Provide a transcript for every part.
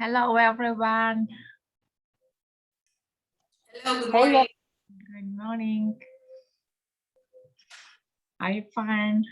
Hello, everyone. Hello, good Hello. morning. Good morning. Are you fine?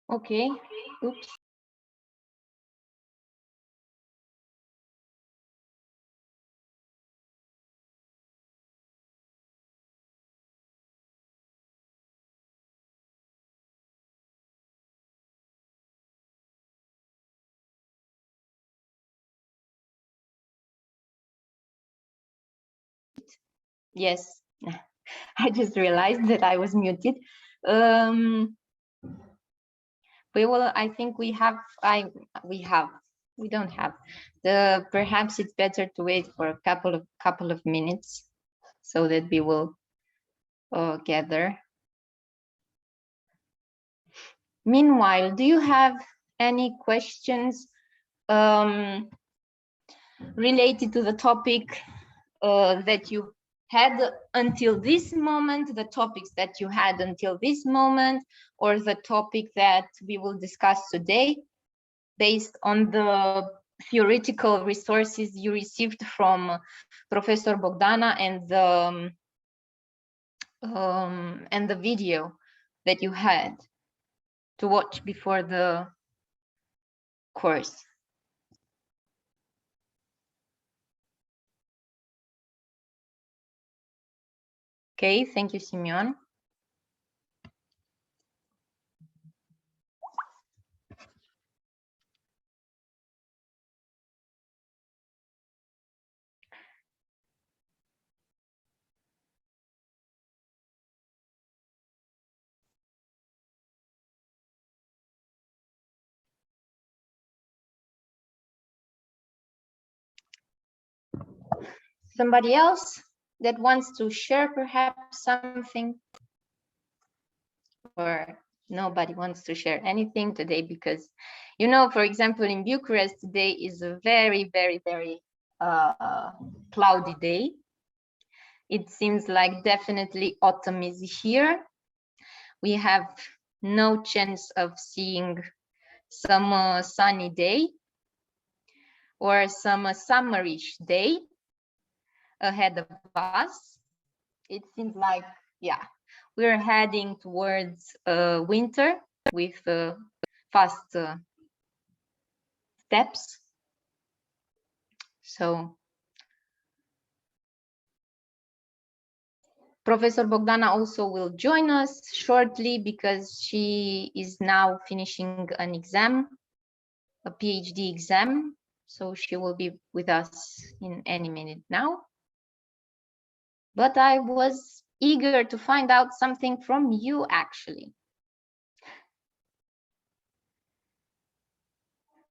Okay. Oops. Yes, I just realized that I was muted. I think we don't have. Perhaps it's better to wait for a couple of minutes so that we will gather. Meanwhile, do you have any questions related to the topic that you had until this moment, the topics that you had until this moment, or the topic that we will discuss today, based on the theoretical resources you received from Professor Bogdana and the video that you had to watch before the course? Okay, thank you, Simeon. Somebody else that wants to share perhaps something? Or nobody wants to share anything today because, you know, for example, in Bucharest today is a very, very, very cloudy day. It seems like definitely autumn is here. We have no chance of seeing some sunny day or some summerish day ahead of us. It seems like, yeah, we're heading towards winter with fast steps. So Professor Bogdana also will join us shortly because she is now finishing an exam, a PhD exam. So she will be with us in any minute now. But I was eager to find out something from you, actually.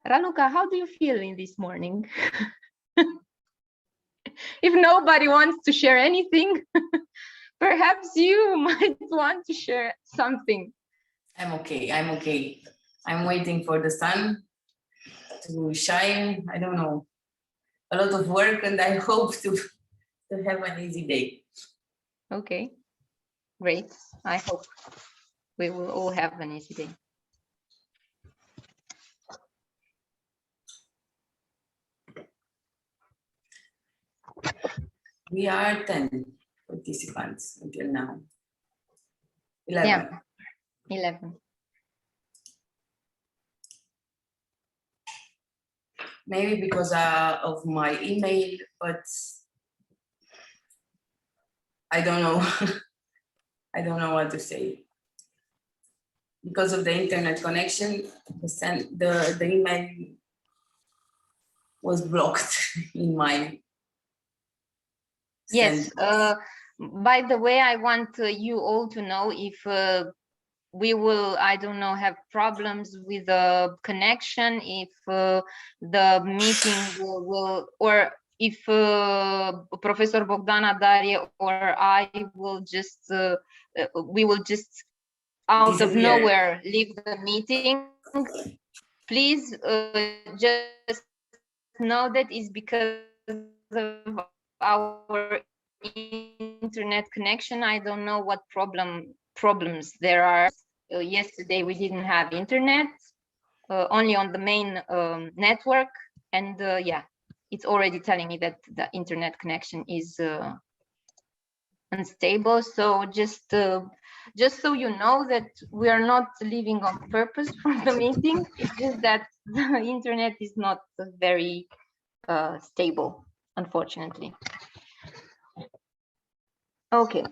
Raluca, how do you feel in this morning? If nobody wants to share anything, perhaps you might want to share something. I'm okay. I'm okay. I'm waiting for the sun to shine. I don't know. A lot of work, and I hope to have an easy day. Okay, great. I hope we will all have an easy day. We are 10 participants until now. 11. Yeah, 11. Maybe because of my email, but I don't know. I don't know what to say. Because of the internet connection, the email was blocked in my Yes. By the way, I want you all to know if we will, I don't know, have problems with the connection, if the meeting will or if Professor Bogdana, Daria, or I will just, we will just out of nowhere leave the meeting. Please just know that is because of our internet connection. I don't know what problems there are. Yesterday we didn't have internet, only on the main network, and yeah, it's already telling me that the internet connection is unstable. So just just so you know that we are not leaving on purpose from the meeting. It's just that the internet is not very stable, unfortunately. Okay.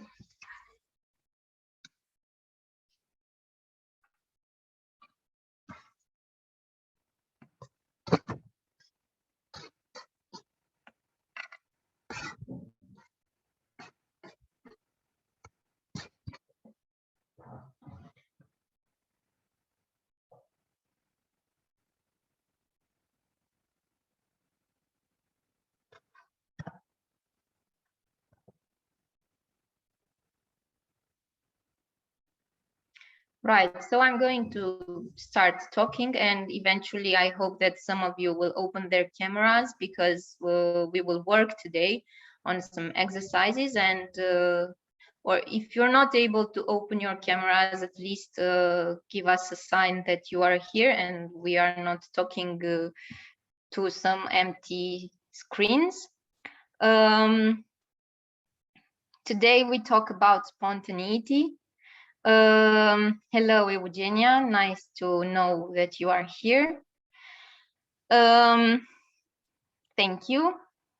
Right, so I'm going to start talking, and eventually I hope that some of you will open their cameras, because we will work today on some exercises, and or if you're not able to open your cameras, at least give us a sign that you are here and we are not talking to some empty screens. Today we talk about spontaneity. Hello, Eugenia. Nice to know that you are here. Thank you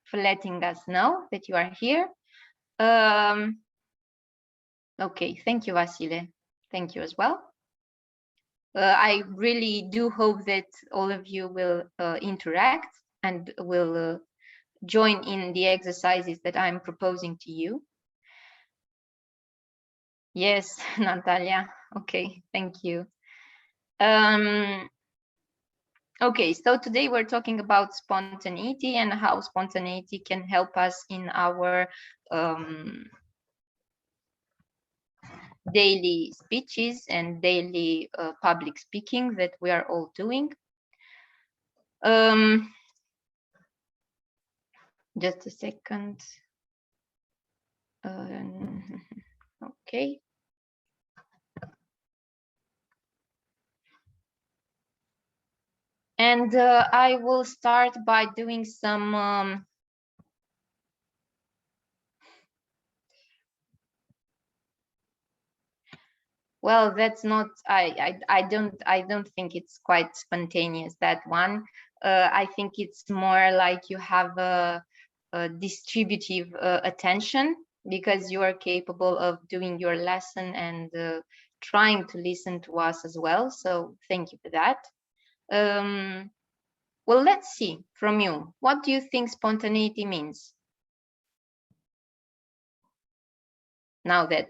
for letting us know that you are here. Okay, thank you, Vasile. Thank you as well. I really do hope that all of you will interact and will join in the exercises that I'm proposing to you. Yes, Natalia. Okay, thank you. Okay, so today we're talking about spontaneity and how spontaneity can help us in our daily speeches and daily public speaking that we are all doing. Just a second. Okay. And I will start by doing some well, that's not, I don't think it's quite spontaneous, that one. I think it's more like you have a distributive attention, because you are capable of doing your lesson and trying to listen to us as well. So thank you for that. Well, let's see from you. What do you think spontaneity means? Now that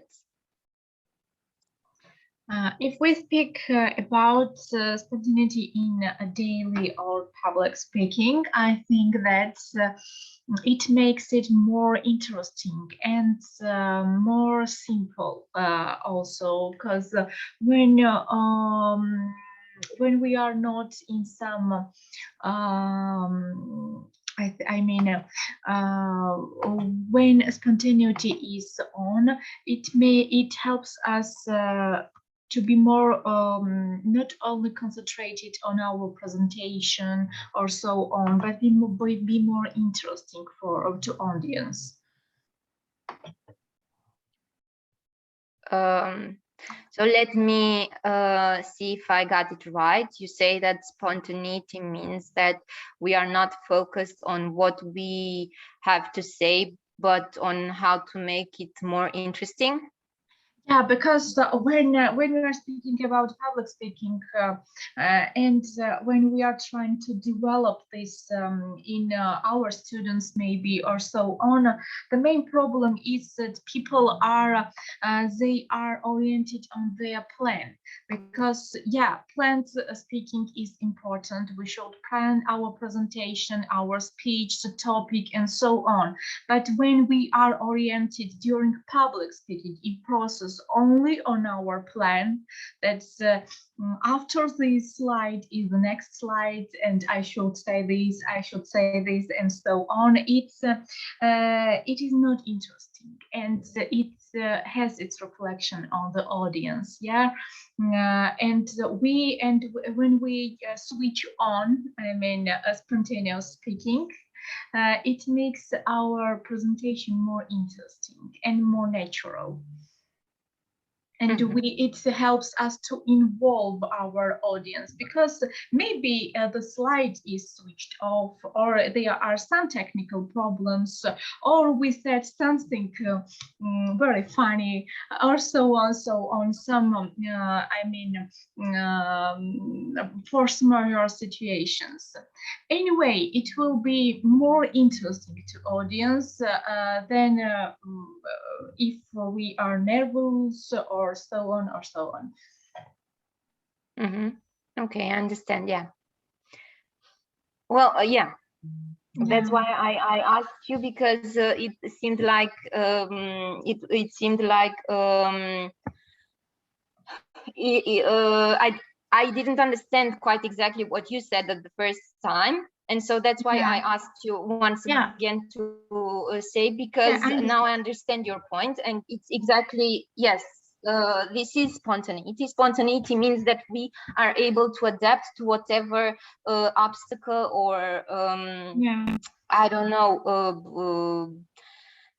if we speak about spontaneity in a daily or public speaking, I think that it makes it more interesting and more simple also, because when we are not in some I mean, when spontaneity is on, it helps us to be more not only concentrated on our presentation or so on, but be more interesting to audience. So let me see if I got it right. You say that spontaneity means that we are not focused on what we have to say, but on how to make it more interesting. Yeah, because when we are speaking about public speaking and when we are trying to develop this in our students maybe or so on, the main problem is that people are they are oriented on their plan, because yeah, planned speaking is important. We should plan our presentation, our speech, the topic, and so on. But when we are oriented during public speaking in process only on our plan, that's after this slide is the next slide, and I should say this, I should say this, and so on. It is not interesting, and it has its reflection on the audience. Yeah, and when we switch on, I mean, spontaneous speaking, it makes our presentation more interesting and more natural. and it helps us to involve our audience, because maybe the slide is switched off, or there are some technical problems, or we said something very funny, or so on. Some force majeure situations. Anyway, it will be more interesting to audience than if we are nervous, or so on or so on. Okay, I understand. Yeah. Well, yeah. That's why I asked you, because it seemed like I didn't understand quite exactly what you said at the first time, and so that's why I asked you once again to say, because now I understand your point, and it's exactly, yes. This is spontaneity. Spontaneity means that we are able to adapt to whatever obstacle or I don't know,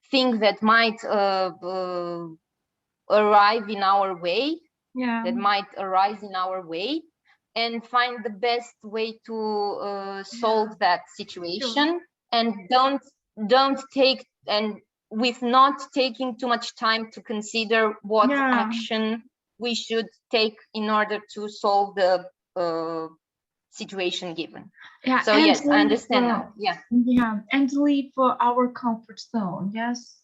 thing that might arrive in our way, that might arise in our way, and find the best way to solve that situation, and don't take, and with not taking too much time to consider what action we should take in order to solve the situation given. So yes, I understand now. And leave our comfort zone. Yes.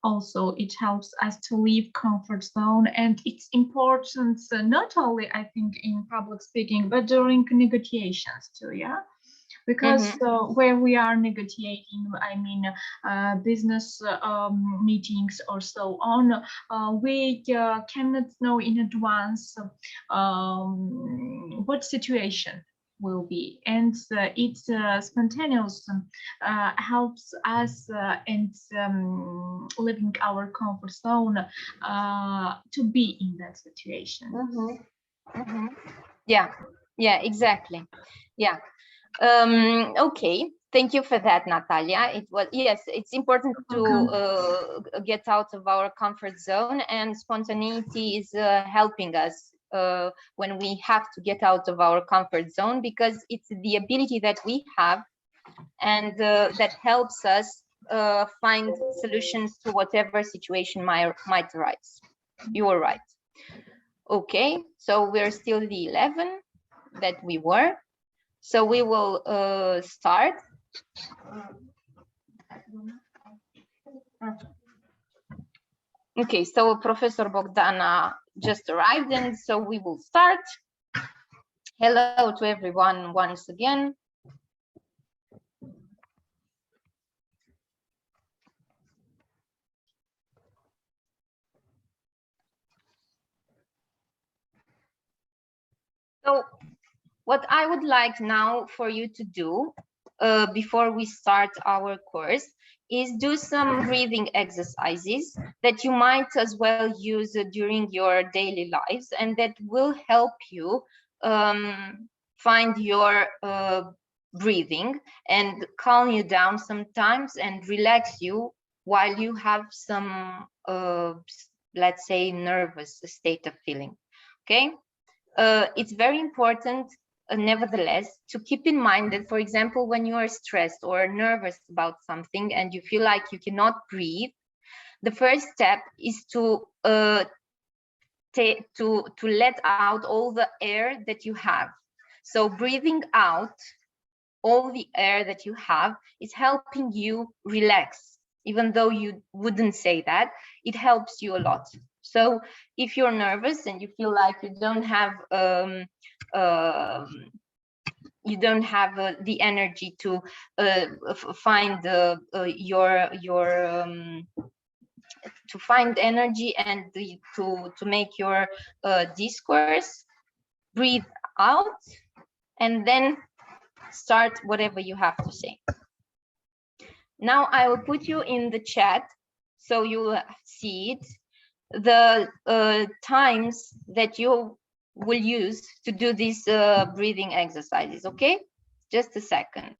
Also, it helps us to leave comfort zone, and it's important not only, I think, in public speaking, but during negotiations too. Because where we are negotiating, business meetings or so on, we cannot know in advance what situation will be, and it's spontaneous helps us in living our comfort zone to be in that situation. Yeah, exactly. Yeah. Okay, thank you for that, Natalia. It was, yes, it's important to get out of our comfort zone, and spontaneity is helping us when we have to get out of our comfort zone, because it's the ability that we have, and that helps us find solutions to whatever situation might arise. You are right. Okay, so we're still the 11 that we were. So we will start. Okay, so Professor Bogdana just arrived, and so we will start. Hello to everyone once again. So what I would like now for you to do before we start our course is do some breathing exercises that you might as well use during your daily lives, and that will help you find your breathing and calm you down sometimes and relax you while you have some, let's say, nervous state of feeling. Okay. It's very important, nevertheless, to keep in mind that, for example, when you are stressed or nervous about something and you feel like you cannot breathe, the first step is to let out all the air that you have. So breathing out all the air that you have is helping you relax. Even though you wouldn't say that, it helps you a lot. So if you're nervous and you feel like you don't have the energy to find to find energy and to make your discourse, breathe out and then start whatever you have to say. Now I will put you in the chat so you'll see it, the times that you will use to do these breathing exercises. Okay, just a second.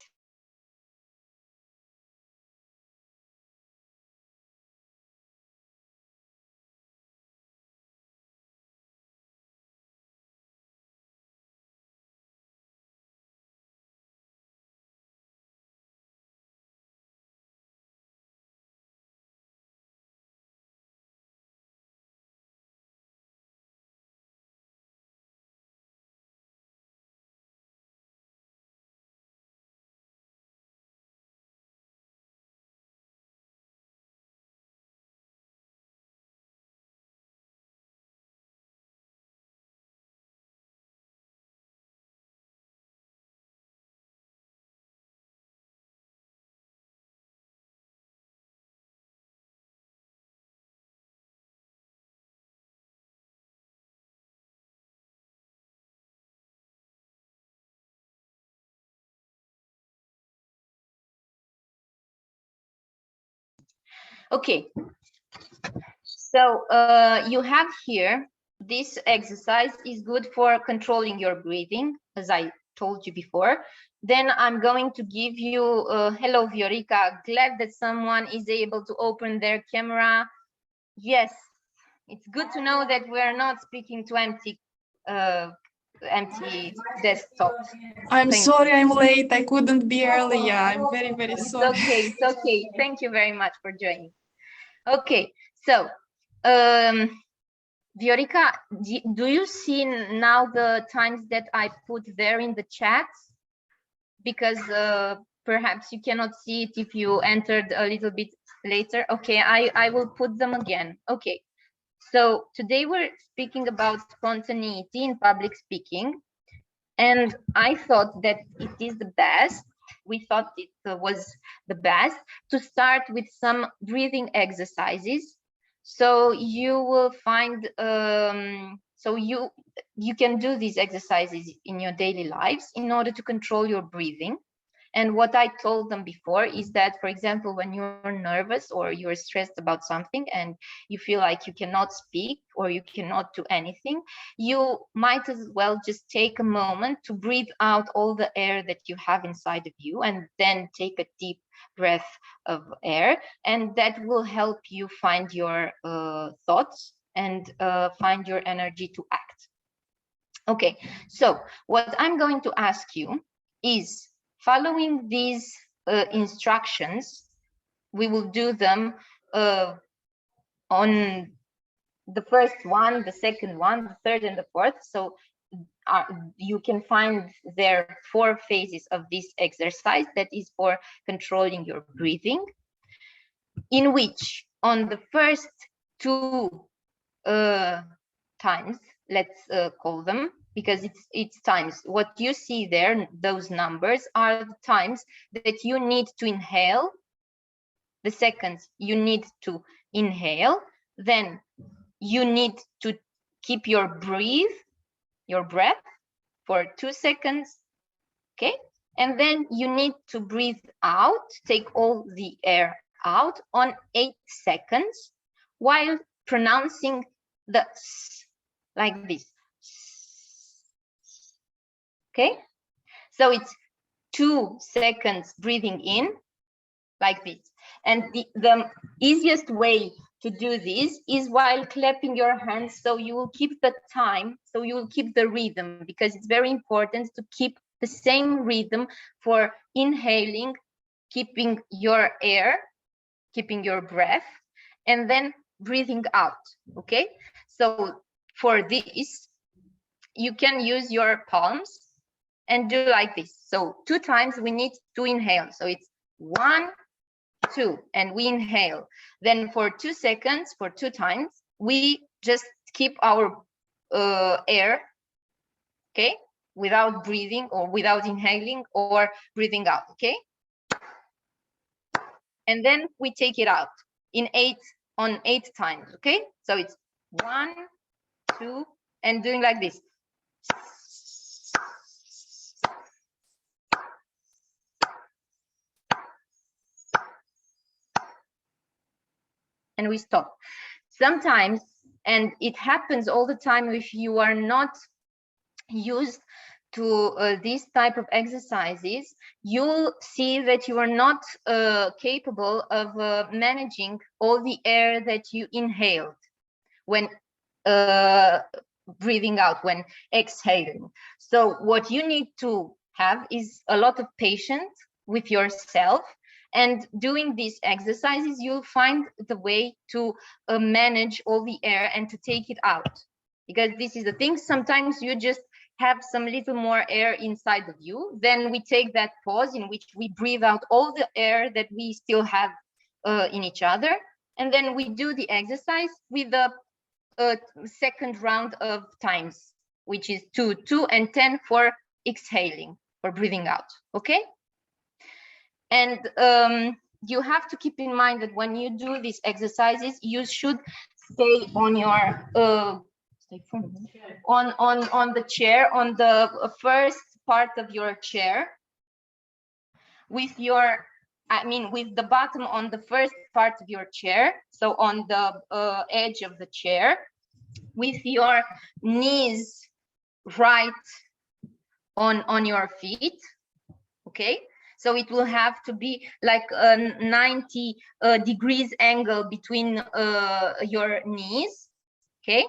Okay, so you have here, this exercise is good for controlling your breathing, as I told you before. Then I'm going to give you, hello Viorica, glad that someone is able to open their camera. Yes, it's good to know that we're not speaking to empty desktops. I'm sorry I'm late. I couldn't be earlier. I'm very, very sorry. It's okay, it's okay. Thank you very much for joining. Okay, so Viorica, do you see now the times that I put there in the chat? Because perhaps you cannot see it if you entered a little bit later. Okay, I will put them again. Okay, so today we're speaking about spontaneity in public speaking. And I thought that it is the best. We thought it was the best to start with some breathing exercises. So you will find, so you can do these exercises in your daily lives in order to control your breathing. And what I told them before is that, for example, when you're nervous or you're stressed about something and you feel like you cannot speak or you cannot do anything, you might as well just take a moment to breathe out all the air that you have inside of you, and then take a deep breath of air, and that will help you find your thoughts and find your energy to act. Okay, so what I'm going to ask you is, following these instructions, we will do them on the first one, the second one, the third, and the fourth. So you can find there 4 phases of this exercise that is for controlling your breathing, in which on the first 2 times, let's call them, because it's times. What you see there, those numbers, are the times that you need to inhale, the seconds you need to inhale, then you need to keep your breath for 2 seconds, okay? And then you need to breathe out, take all the air out on 8 seconds while pronouncing the s, like this. Okay, so it's 2 seconds breathing in, like this. And the easiest way to do this is while clapping your hands, so you will keep the time, so you will keep the rhythm, because it's very important to keep the same rhythm for inhaling, keeping your air, keeping your breath, and then breathing out. Okay, so for this you can use your palms and do like this. So 2 times we need to inhale, so it's 1, 2, and we inhale. Then for 2 seconds, for 2 times, we just keep our air, okay, without breathing or without inhaling or breathing out, okay? And then we take it out in 8 times, okay? So it's 1, 2, and doing like this. And we stop. Sometimes, and it happens all the time, if you are not used to this type of exercises, you'll see that you are not capable of managing all the air that you inhaled when breathing out, when exhaling. So what you need to have is a lot of patience with yourself, and doing these exercises, you'll find the way to manage all the air and to take it out. Because this is the thing, sometimes you just have some little more air inside of you, then we take that pause in which we breathe out all the air that we still have in each other, and then we do the exercise with the second round of times, which is 2, 2, and 10 for exhaling, for breathing out, okay? And you have to keep in mind that when you do these exercises, you should stay on your on the chair, on the first part of your chair, with your I mean, with the bottom on the first part of your chair, so on the edge of the chair, with your knees right on your feet, okay? So it will have to be like a 90 degrees angle between your knees, okay?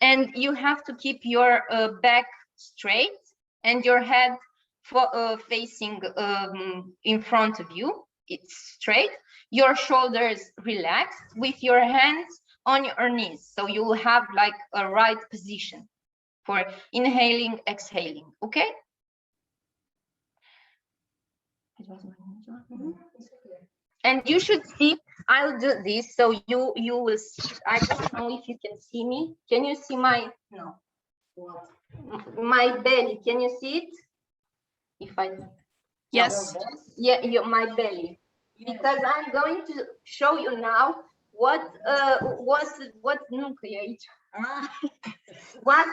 And you have to keep your back straight and your head facing in front of you. It's straight. Your shoulders relaxed with your hands on your knees. So you will have like a right position for inhaling, exhaling, okay? And you should see, I'll do this, so you will see. I don't know if you can see me. Can you see my, no, my belly, can you see it? If I, Yes. yeah, my belly. Because I'm going to show you now what nucleate, what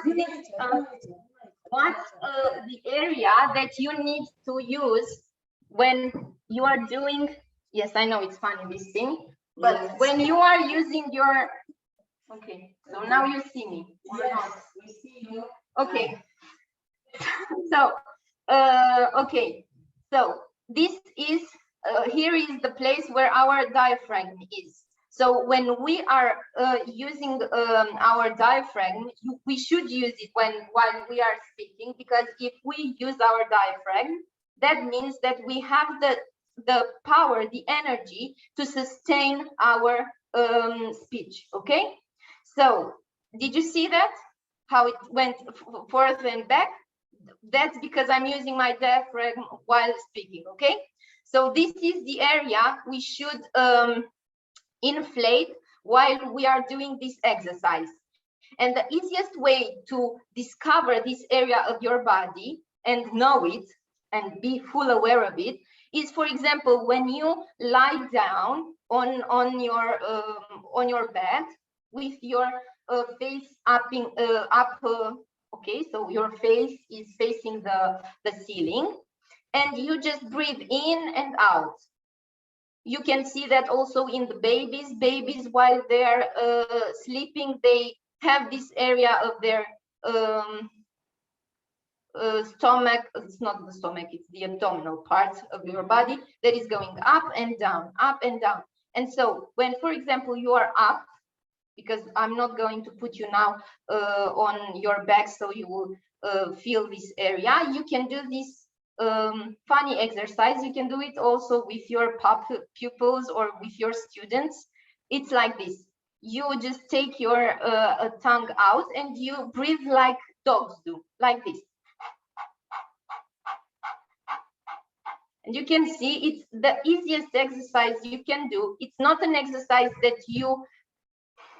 the area that you need to use when you are doing, yes, I know it's funny this thing, but yes, when you are using your, okay, so now you see me. Yes, we see you. Okay. So, okay, so this is, here is the place where our diaphragm is. So when we are using our diaphragm, we should use it while we are speaking, because if we use our diaphragm, that means that we have the power, the energy to sustain our speech, okay? So did you see that? How it went forth and back? That's because I'm using my diaphragm while speaking, okay? So this is the area we should inflate while we are doing this exercise. And the easiest way to discover this area of your body and know it and be full aware of it is, for example, when you lie down on your bed with your face up, okay, so your face is facing the ceiling, and you just breathe in and out. You can see that also in the babies while they're sleeping, they have this area of their stomach. It's not the stomach, it's the abdominal part of your body that is going up and down, up and down. And so when, for example, you are up, because I'm not going to put you now on your back so you will feel this area, you can do this funny exercise. You can do it also with your pupils or with your students. It's like this. You just take your tongue out and you breathe like dogs do, like this. And you can see it's the easiest exercise you can do. It's not an exercise that you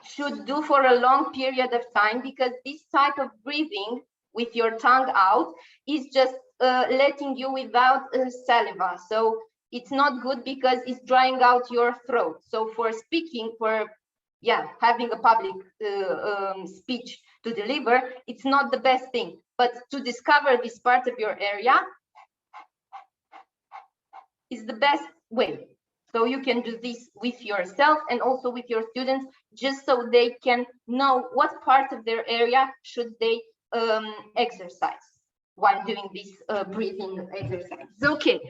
should do for a long period of time, because this type of breathing with your tongue out is just letting you without saliva. So it's not good because it's drying out your throat. So for speaking, for having a public speech to deliver, it's not the best thing. But to discover this part of your area is the best way. So you can do this with yourself and also with your students, just so they can know what part of their area should they exercise while doing this breathing exercise. Okay,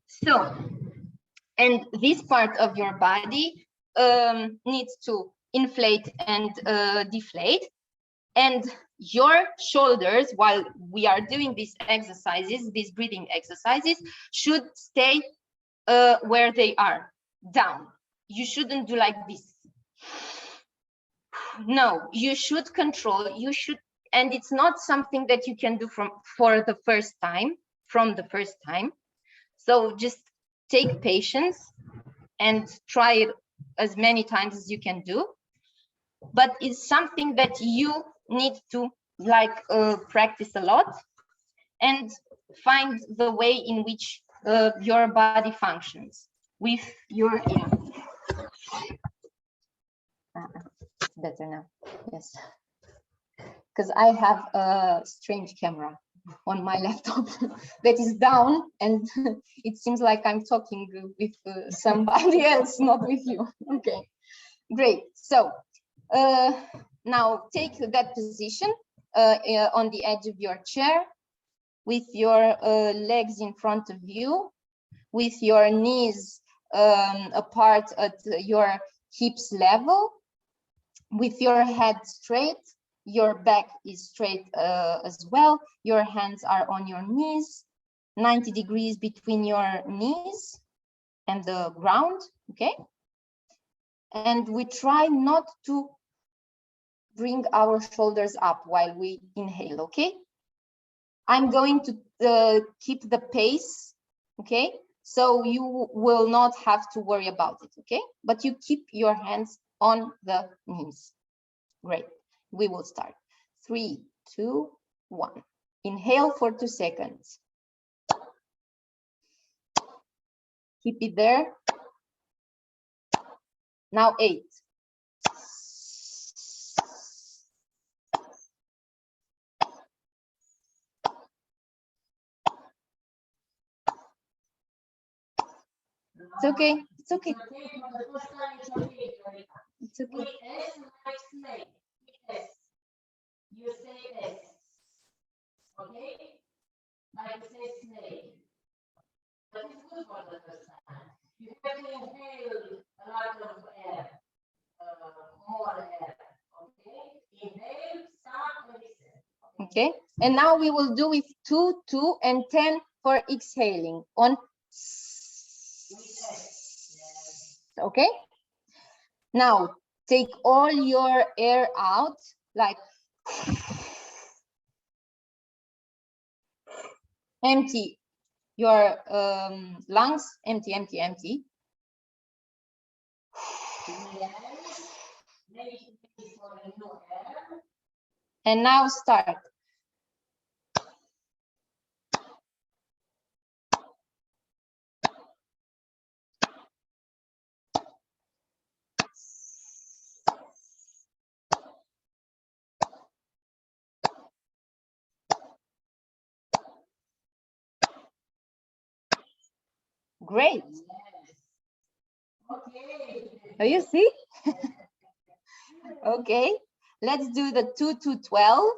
so, and this part of your body needs to inflate and deflate, and your shoulders, while we are doing these exercises, these breathing exercises, should stay where they are, down. You shouldn't do like this. No, you should control, you should, and it's not something that you can do from the first time. So just take patience and try it as many times as you can do. But it's something that you need to practice a lot and find the way in which your body functions with your, it's better now, yes, because I have a strange camera on my laptop that is down, and it seems like I'm talking with somebody else, not with you. Okay, great. So now take that position on the edge of your chair, with your legs in front of you, with your knees apart at your hips level, with your head straight. Your back is straight as well. Your hands are on your knees, 90 degrees between your knees and the ground, okay? And we try not to bring our shoulders up while we inhale, okay? I'm going to keep the pace, okay? So you will not have to worry about it, okay? But you keep your hands on the knees. Great. We will start. 3, 2, 1. Inhale for 2 seconds. Keep it there. Now 8. It's okay. It's okay. It's okay. You say S, okay? Like say snake. But it's good for the first time. You have to inhale a lot of air, more air, okay? Inhale, start, listen. Okay, and now we will do with 2, 2, and 10 for exhaling on. Okay, now take all your air out, like empty your lungs, empty, empty, empty. And now start. Great. Oh, you see? Okay, let's do the 2 to 12.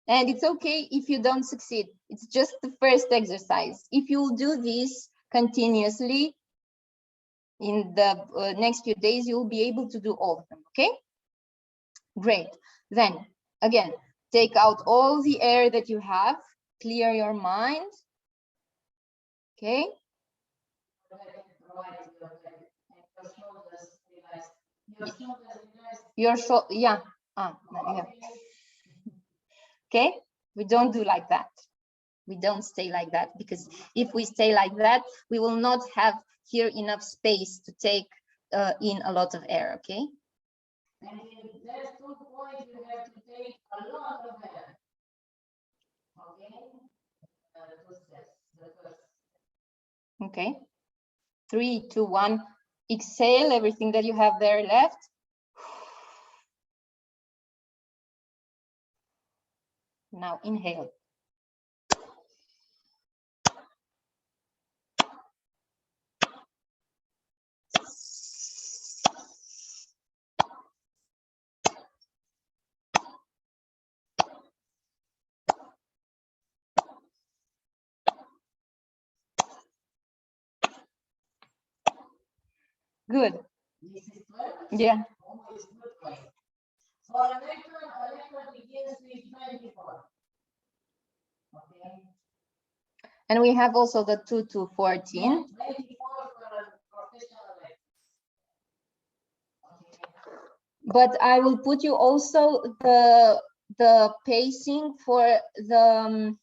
And it's okay if you don't succeed. It's just the first exercise. If you'll do this continuously in the next few days, you'll be able to do all of them, okay? Great. Then, again, take out all the air that you have, clear your mind, okay? Your shoulder, yeah. Yeah. Okay, we don't do like that. We don't stay like that, because if we stay like that, we will not have here enough space to take in a lot of air, okay? And in those 2 points, you have to take a lot of air. Okay? Okay. 3, 2, 1. Exhale everything that you have there left. Now inhale. Good. This is 12. Yeah. Almost good way. For electron begins with 24. Okay. And we have also the 2 to 14. 24 for a professional electron. Okay. But I will put you also the pacing for the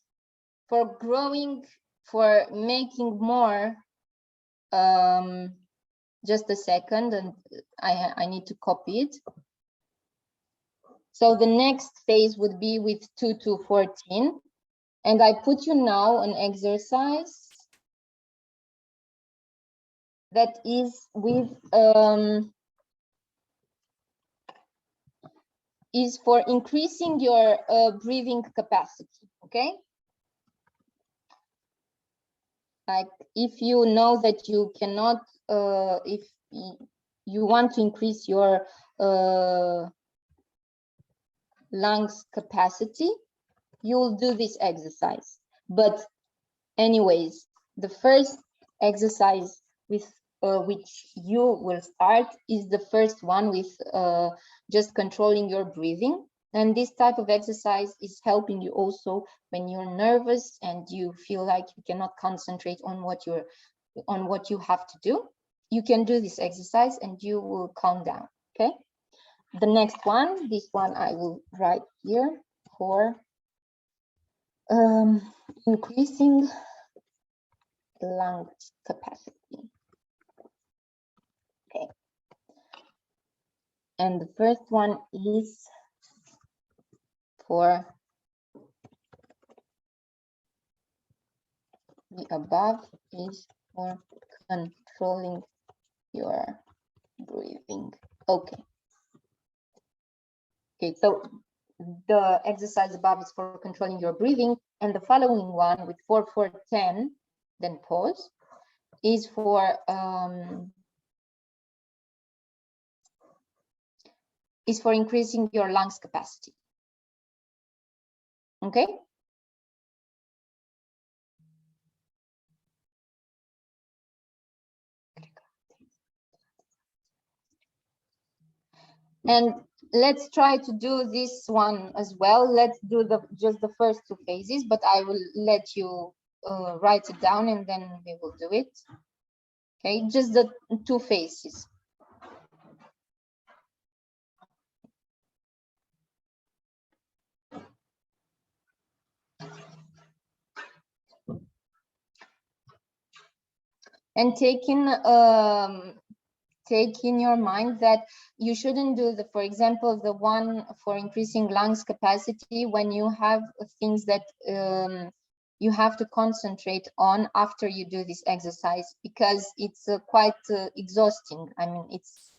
for growing, for making more. Just a second, and I need to copy it. So the next phase would be with 2 to 14, and I put you now an exercise that is with is for increasing your breathing capacity. Okay, Like if you know that you cannot, if you want to increase your lungs capacity, you will do this exercise. But anyways, the first exercise with which you will start is the first one with just controlling your breathing. And this type of exercise is helping you also when you're nervous and you feel like you cannot concentrate on what you have to do. You can do this exercise and you will calm down. Okay. The next one, this one I will write here for increasing lung capacity. Okay. And the first one is for the above is for controlling your breathing. Okay. Okay, so the exercise above is for controlling your breathing, and the following one with 4, 4, 10, then pause, is for increasing your lungs capacity. Okay. And let's try to do this one as well. Let's do just the first 2 phases, but I will let you write it down and then we will do it. Okay, just the 2 phases. And take in your mind that you shouldn't do for example, the one for increasing lungs capacity when you have things that you have to concentrate on after you do this exercise, because it's quite exhausting. I mean, it's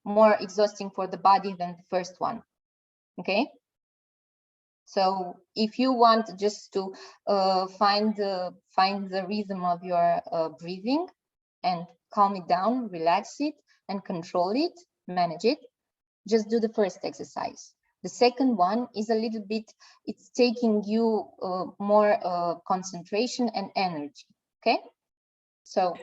more exhausting for the body than the first one. Okay. So if you want just to find the rhythm of your breathing and calm it down, relax it, and control it, manage it, just do the first exercise. The second one is a little bit, it's taking you more concentration and energy. Okay. So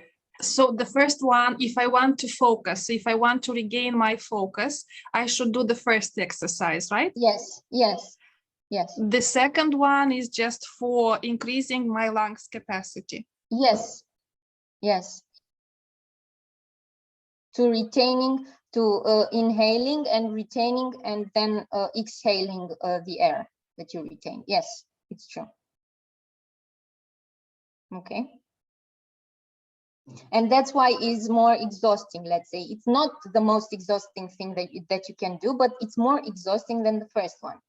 the first one, if I want to focus, if I want to regain my focus, I should do the first exercise, right? yes. The second one is just for increasing my lungs capacity. Yes. To retaining, to inhaling and retaining, and then exhaling the air that you retain. Yes, it's true. Okay. And that's why it's more exhausting. Let's say it's not the most exhausting thing that you can do, but it's more exhausting than the first one,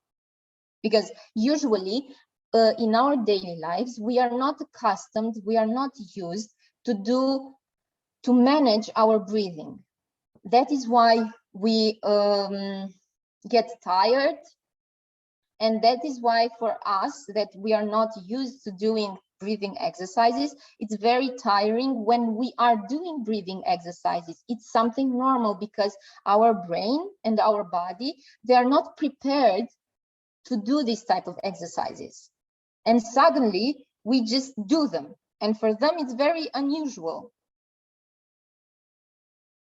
because usually in our daily lives we are not accustomed, we are not used to manage our breathing. That is why we get tired, and that is why for us that we are not used to doing breathing exercises, it's very tiring when we are doing breathing exercises. It's something normal because our brain and our body, they are not prepared to do this type of exercises, and suddenly we just do them, and for them it's very unusual.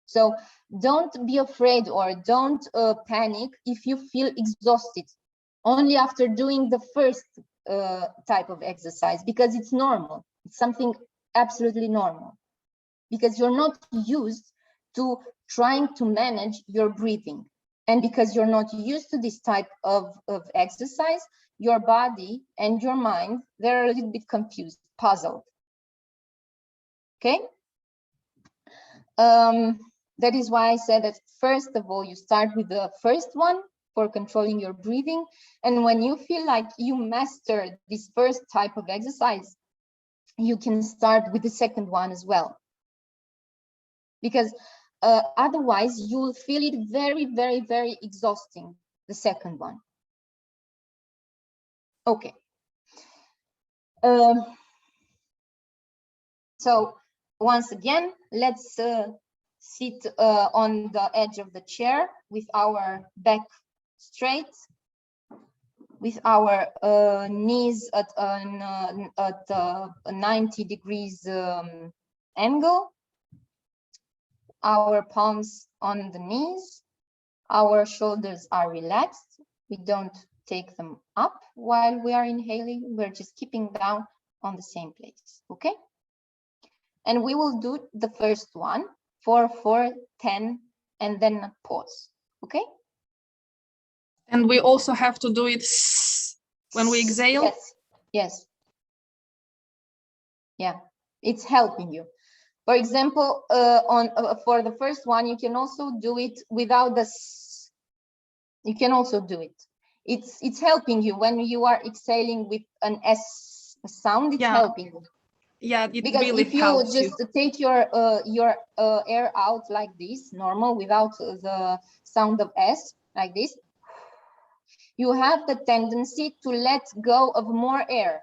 So don't be afraid or don't panic if you feel exhausted only after doing the first type of exercise, because it's normal. It's something absolutely normal, because you're not used to trying to manage your breathing. And because you're not used to this type of exercise, your body and your mind, they're a little bit confused, puzzled. Okay? That is why I said that first of all, you start with the first one for controlling your breathing. And when you feel like you master this first type of exercise, you can start with the second one as well. Because otherwise you will feel it very, very, very exhausting, the second one. Okay. So once again, let's sit on the edge of the chair with our back straight, with our knees at a 90 degrees angle, our palms on the knees, our shoulders are relaxed. We don't take them up while we are inhaling. We're just keeping down on the same place, okay? And we will do the first one, 4, 4, 10, and then pause, okay? And we also have to do it when we exhale? Yes, yes. Yeah, it's helping you. For example, for the first one, you can also do it without the s. You can also do it. It's helping you when you are exhaling with an S sound. It's helping you. Yeah, it Because really if you helps just take your air out like this, normal, without the sound of S, like this, you have the tendency to let go of more air.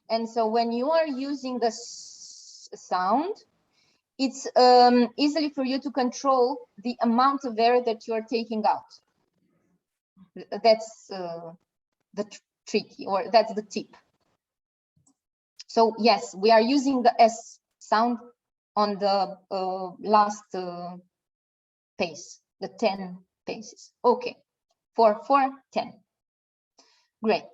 And so when you are using the sound, it's easily for you to control the amount of air that you are taking out. That's the tricky, or that's the tip. So yes, we are using the S sound on the last pace, the 10 paces. Okay, 4, 4, 10. Great.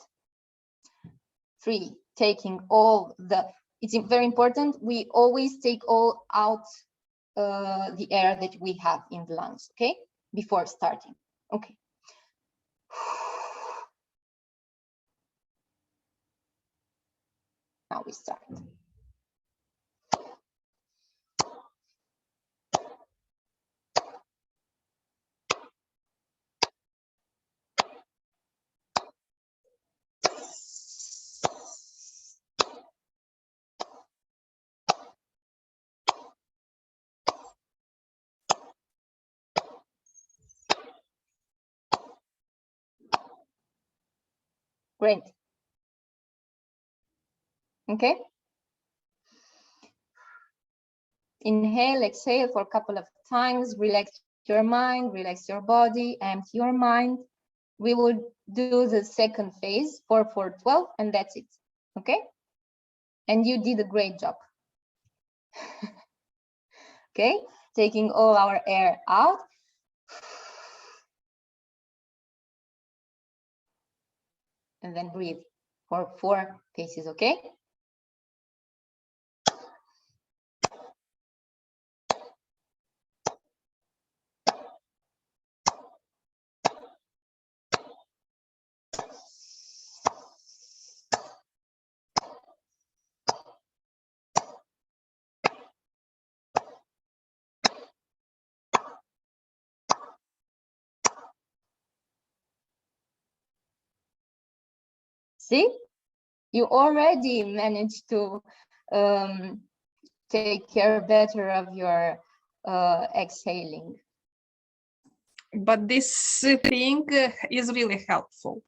3, taking all the, it's very important, we always take all out the air that we have in the lungs, okay, before starting. Okay. Now we start. Great. Okay. Inhale, exhale for a couple of times. Relax your mind, relax your body, empty your mind. We will do the second phase, 4, 4, 12, and that's it. Okay. And you did a great job. Okay. Taking all our air out. And then breathe for 4 paces, okay? See, you already managed to take care better of your exhaling. But this thing is really helpful,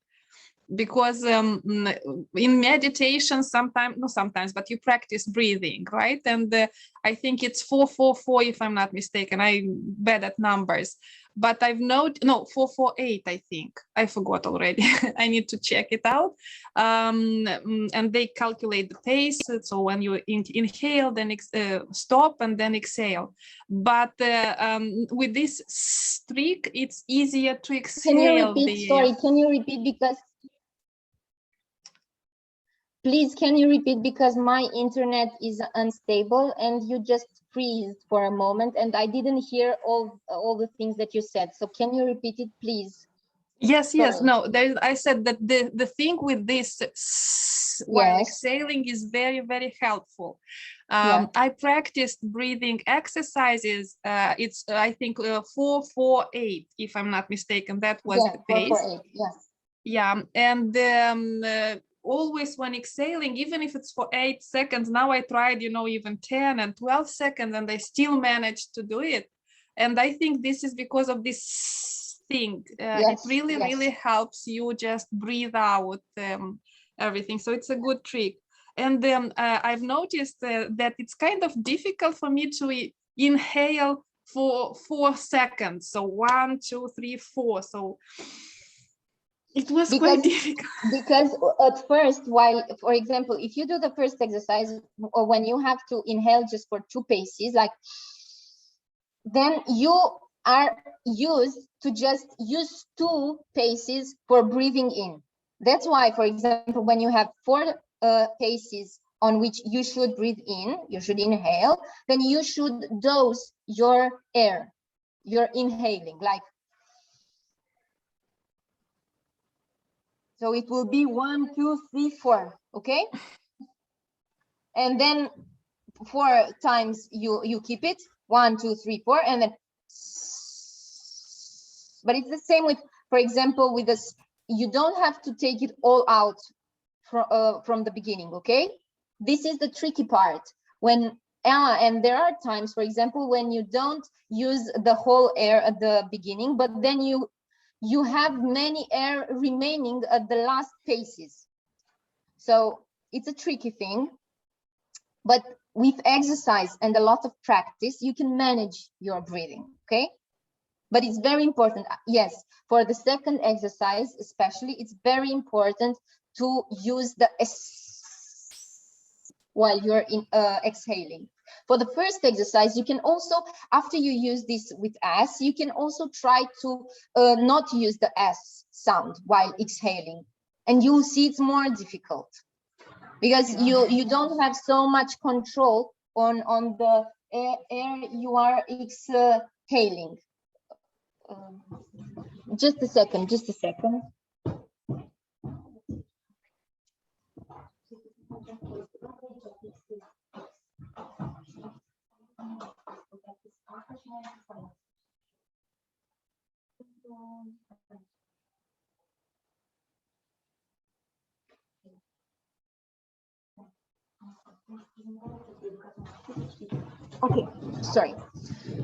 because in meditation sometimes, but you practice breathing, right? And I think it's 4, 4, 4, if I'm not mistaken. I'm bad at numbers, but I've noted, no, 4, 4, 8, I think. I forgot already. I need to check it out. And they calculate the pace. So when you inhale, then stop, and then exhale. But with this trick, it's easier to exhale. Can you repeat? Sorry, can you repeat? Because please, can you repeat, because my internet is unstable and you just freeze for a moment and I didn't hear all the things that you said. So can you repeat it, please? Yes, Sorry. yes, no, I said that the thing with this while Yes. exhaling is very, very helpful. Yeah. I practiced breathing exercises. It's, I think, 4, 4, 8, if I'm not mistaken. That was Yeah, the 4, pace. 4, 8, yes. Yeah, and always when exhaling, even if it's for 8 seconds, now I tried, even 10 and 12 seconds, and I still managed to do it. And I think this is because of this thing. Yes, It really, yes. really helps you just breathe out everything. So it's a good trick. And I've noticed that it's kind of difficult for me to inhale for 4 seconds. So 1, 2, 3, 4. So it was quite difficult. Because at first, while, for example, if you do the first exercise, or when you have to inhale just for 2 paces, like, then you are used to just use 2 paces for breathing in. That's why, for example, when you have 4 paces on which you should breathe in, you should inhale, then you should dose your air, you're inhaling, like, so it will be 1, 2, 3, 4, okay? And then 4 times you keep it, 1, 2, 3, 4, and then, but it's the same with, for example, with this, you don't have to take it all out from the beginning, okay? This is the tricky part. When and there are times, for example, when you don't use the whole air at the beginning, but then you have many air remaining at the last paces. So it's a tricky thing, but with exercise and a lot of practice, you can manage your breathing, okay? But it's very important, yes, for the second exercise especially, it's very important to use the S while you're exhaling. For the first exercise, you can also, after you use this with S, you can also try to not use the S sound while exhaling, and you will see it's more difficult because you don't have so much control on the air you are exhaling. Just a second. Okay, sorry.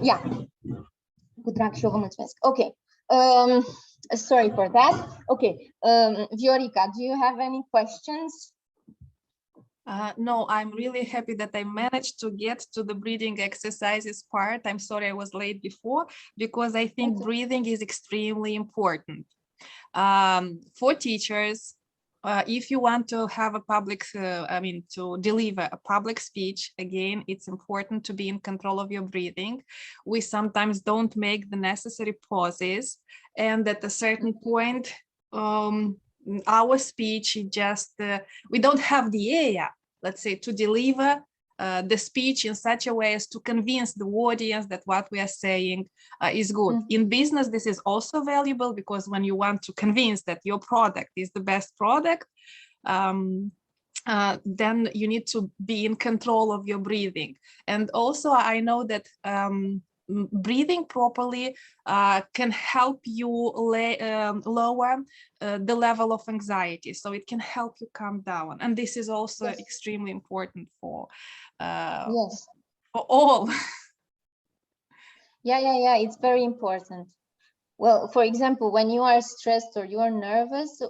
Yeah. Cu drag și eu vă mulțumesc. Okay. Sorry for that. Okay. Viorica, do you have any questions? No, I'm really happy that I managed to get to the breathing exercises part. I'm sorry I was late before, because I think breathing is extremely important. For teachers, if you want to have a public, to deliver a public speech, again, it's important to be in control of your breathing. We sometimes don't make the necessary pauses, and at a certain point, our speech just, we don't have the air, let's say, to deliver the speech in such a way as to convince the audience that what we are saying is good. In business, this is also valuable, because when you want to convince that your product is the best product, then you need to be in control of your breathing. And also, I know that breathing properly can help you lower the level of anxiety, so it can help you calm down, and this is also extremely important for all. Yeah, it's very important. Well, for example, when you are stressed or you are nervous,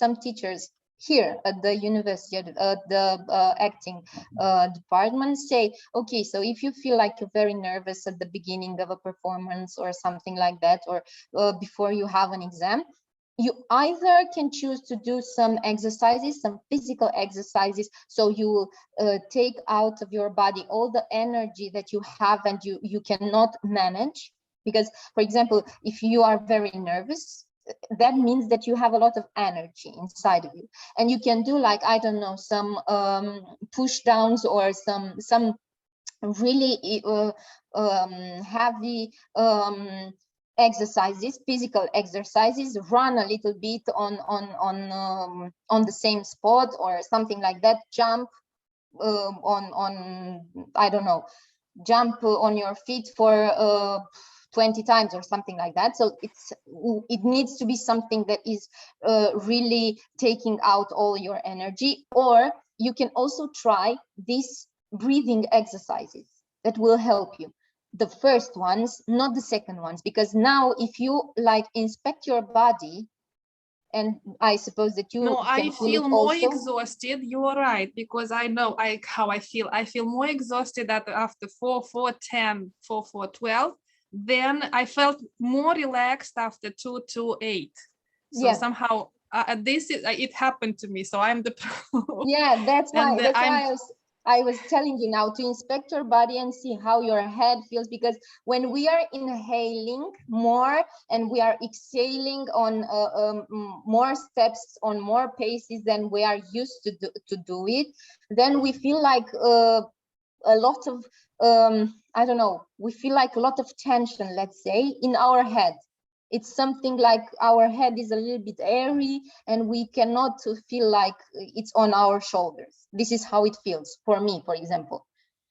some teachers here at the university, at the acting department say, okay, so if you feel like you're very nervous at the beginning of a performance or something like that, or before you have an exam, you either can choose to do some exercises, some physical exercises, so you take out of your body all the energy that you have and you cannot manage. Because, for example, if you are very nervous, that means that you have a lot of energy inside of you, and you can do, like, I don't know, some push downs or some really heavy exercises, physical exercises, run a little bit on the same spot or something like that, jump on I don't know, jump on your feet for 20 times or something like that. So it needs to be something that is really taking out all your energy. Or you can also try these breathing exercises that will help you. The first ones, not the second ones, because now if you like inspect your body, And I suppose that you No, I can feel feel it more also. exhausted. You are right, because I know how I feel. I feel more exhausted after 4-4-10, 4-4-12. Then I felt more relaxed after 2-2-8. So Yeah. somehow this is it happened to me. So I'm the pro. Yeah, that's why And I was telling you now to inspect your body and see how your head feels, because when we are inhaling more and we are exhaling on more steps, on more paces than we are used to do it, then we feel like a lot of I don't know, we feel like a lot of tension, let's say, in our head. It's something like our head is a little bit airy and we cannot feel like it's on our shoulders. This is how it feels for me, for example.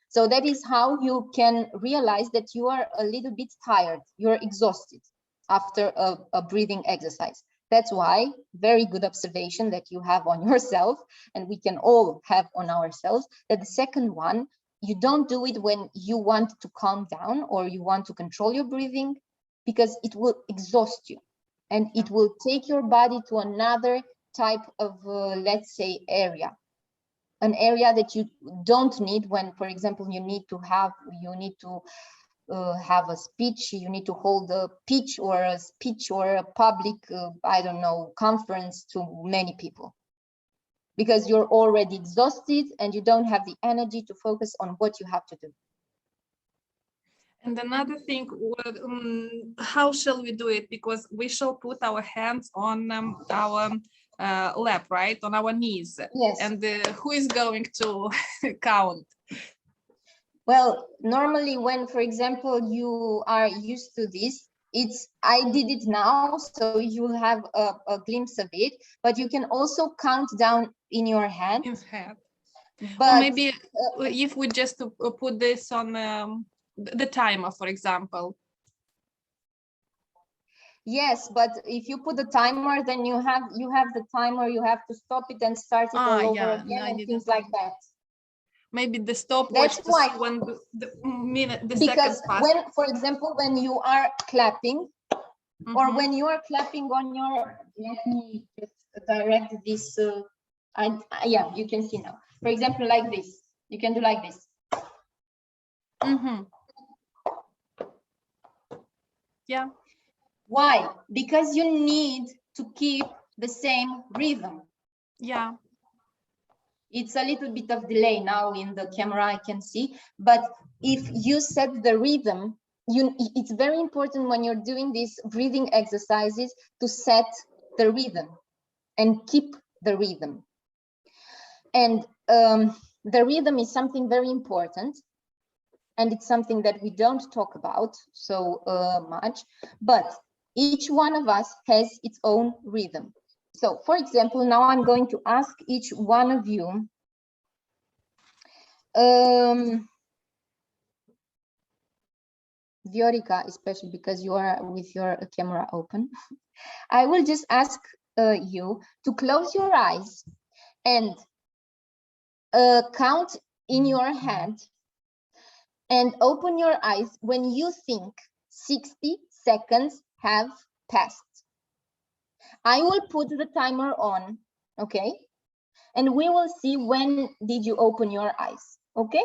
So that is how you can realize that you are a little bit tired, you're exhausted after a breathing exercise. That's why, very good observation that you have on yourself, and we can all have on ourselves, that the second one, you don't do it when you want to calm down or you want to control your breathing, because it will exhaust you and it will take your body to another type of, let's say, area, an area that you don't need when, for example, you need to have a speech, you need to hold a pitch or a public, I don't know, conference to many people, because you're already exhausted and you don't have the energy to focus on what you have to do. And another thing, how shall we do it? Because we shall put our hands on our lap, right? On our knees. Yes. And who is going to count? Well, normally when, for example, you are used to this, I did it now, so you'll have a glimpse of it, but you can also count down in your head. In head. But or maybe if we just put this on the timer, for example. Yes, but if you put the timer, then you have the timer, you have to stop it and start it all over again and things like that. Maybe the stopwatch. That's why, when the minute, the because seconds pass. when, for example, when you are clapping, or when you are clapping on your, let me just direct this, yeah, you can see now. For example, like this, you can do like this. Yeah. Why? Because you need to keep the same rhythm. Yeah. It's a little bit of delay now in the camera, I can see, but if you set the rhythm, it's very important when you're doing these breathing exercises to set the rhythm and keep the rhythm. And the rhythm is something very important, and it's something that we don't talk about so much, but each one of us has its own rhythm. So, for example, now I'm going to ask each one of you, Viorica, especially because you are with your camera open, I will just ask you to close your eyes and count in your head and open your eyes when you think 60 seconds have passed. I will put the timer on, okay? And we will see when did you open your eyes, okay?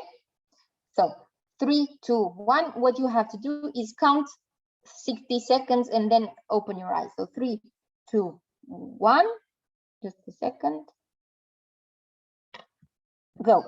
So 3, 2, 1, what you have to do is count 60 seconds and then open your eyes. So 3, 2, 1, just a second, go.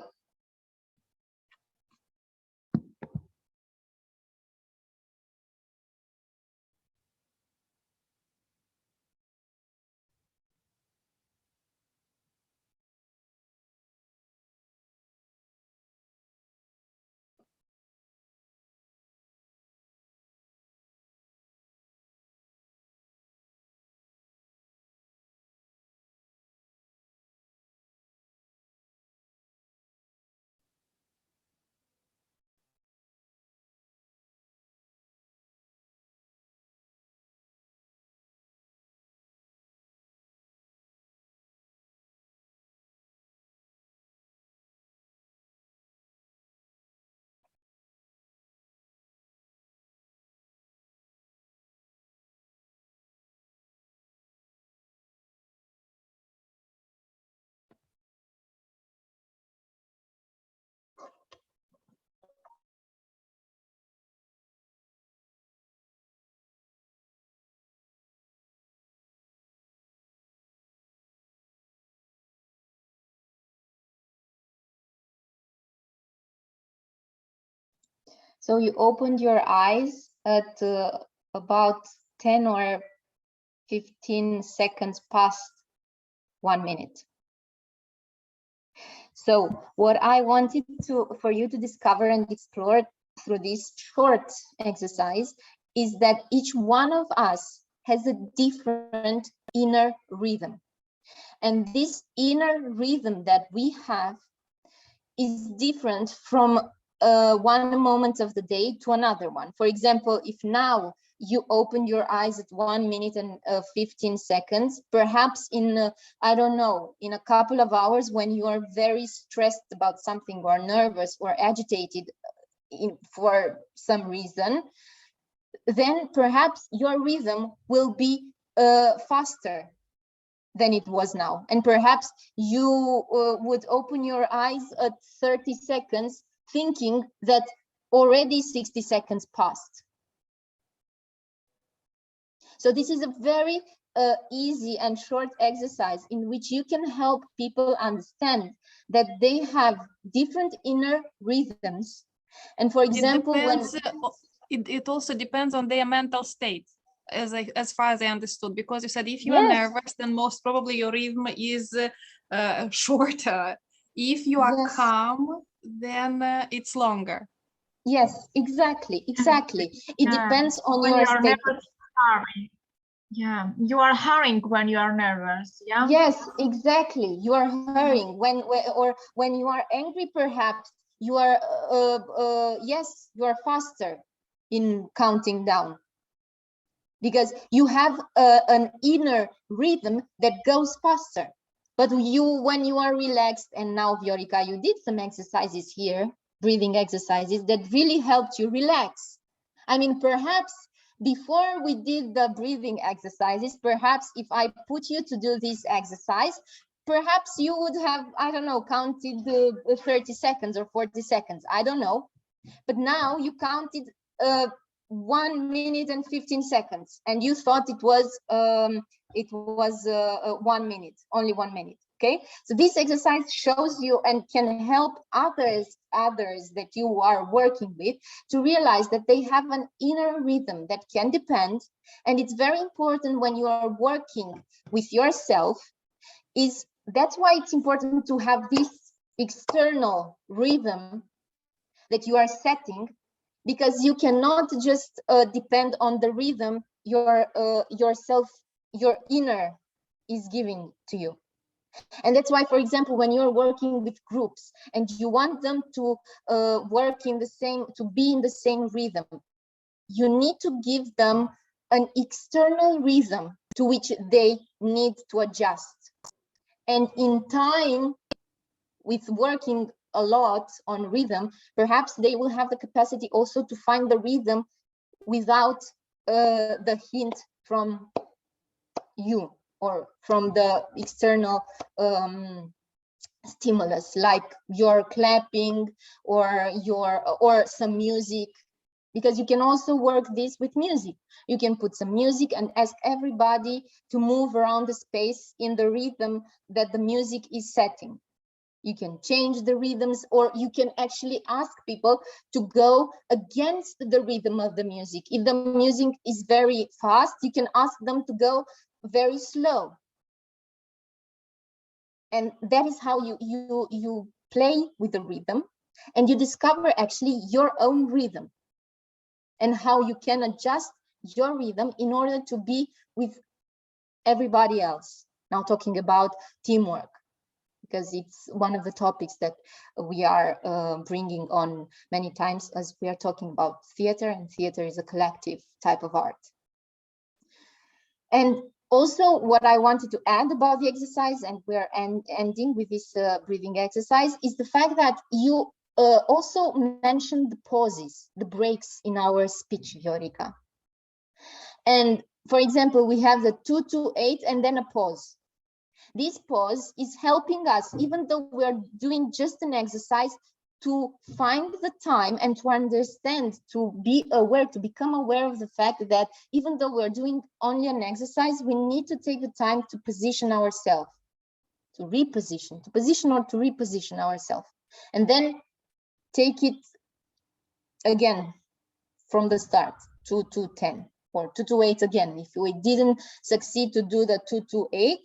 So you opened your eyes at about 10 or 15 seconds past 1 minute. So what I wanted for you to discover and explore through this short exercise is that each one of us has a different inner rhythm. And this inner rhythm that we have is different from one moment of the day to another one. For example, if now you open your eyes at 1 minute and 15 seconds, perhaps in, I don't know, in a couple of hours when you are very stressed about something or nervous or agitated for some reason, then perhaps your rhythm will be faster than it was now. And perhaps you would open your eyes at 30 seconds thinking that already 60 seconds passed. So this is a very easy and short exercise in which you can help people understand that they have different inner rhythms. And for example, it also depends on their mental state. As far as I understood, because you said if you yes, are nervous, then most probably your rhythm is shorter. If you are yes, calm, then it's longer. Yes, exactly. It Yeah. depends on When your you are state. nervous, hurry. Yeah, you are hurrying when you are nervous. Yeah. Yes, exactly. You are hurrying or when you are angry, perhaps you are yes, you are faster in counting down, because you have an inner rhythm that goes faster. But when you are relaxed, and now Viorica, you did some exercises here, breathing exercises that really helped you relax. I mean, perhaps before we did the breathing exercises, perhaps if I put you to do this exercise, perhaps you would have, I don't know, counted 30 seconds or 40 seconds, I don't know. But now you counted 1 minute and 15 seconds, and you thought it was 1 minute, only 1 minute. Okay, so this exercise shows you and can help others that you are working with to realize that they have an inner rhythm that can depend. And it's very important when you are working with yourself, that's why it's important to have this external rhythm that you are setting, because you cannot just depend on the rhythm your inner is giving to you. And that's why, for example, when you're working with groups and you want them to be in the same rhythm, you need to give them an external rhythm to which they need to adjust. And in time, with working a lot on rhythm, perhaps they will have the capacity also to find the rhythm without the hint from you or from the external stimulus, like your clapping or some music, because you can also work this with music. You can put some music and ask everybody to move around the space in the rhythm that the music is setting. You can change the rhythms, or you can actually ask people to go against the rhythm of the music. If the music is very fast, you can ask them to go very slow. And that is how you play with the rhythm, and you discover actually your own rhythm and how you can adjust your rhythm in order to be with everybody else. Now talking about teamwork, because it's one of the topics that we are bringing on many times as we are talking about theater, and theater is a collective type of art. And also what I wanted to add about the exercise, and we're ending with this breathing exercise, is the fact that you also mentioned the pauses, the breaks in our speech, Viorica. And for example, we have the 2-8 and then a pause. This pause is helping us, even though we're doing just an exercise, to find the time and to understand, to be aware, to become aware of the fact that even though we're doing only an exercise, we need to take the time to position ourselves, to position or to reposition ourselves, and then take it again from the start, 2 to 10 or 2 to 8 again. If we didn't succeed to do the 2 to 8,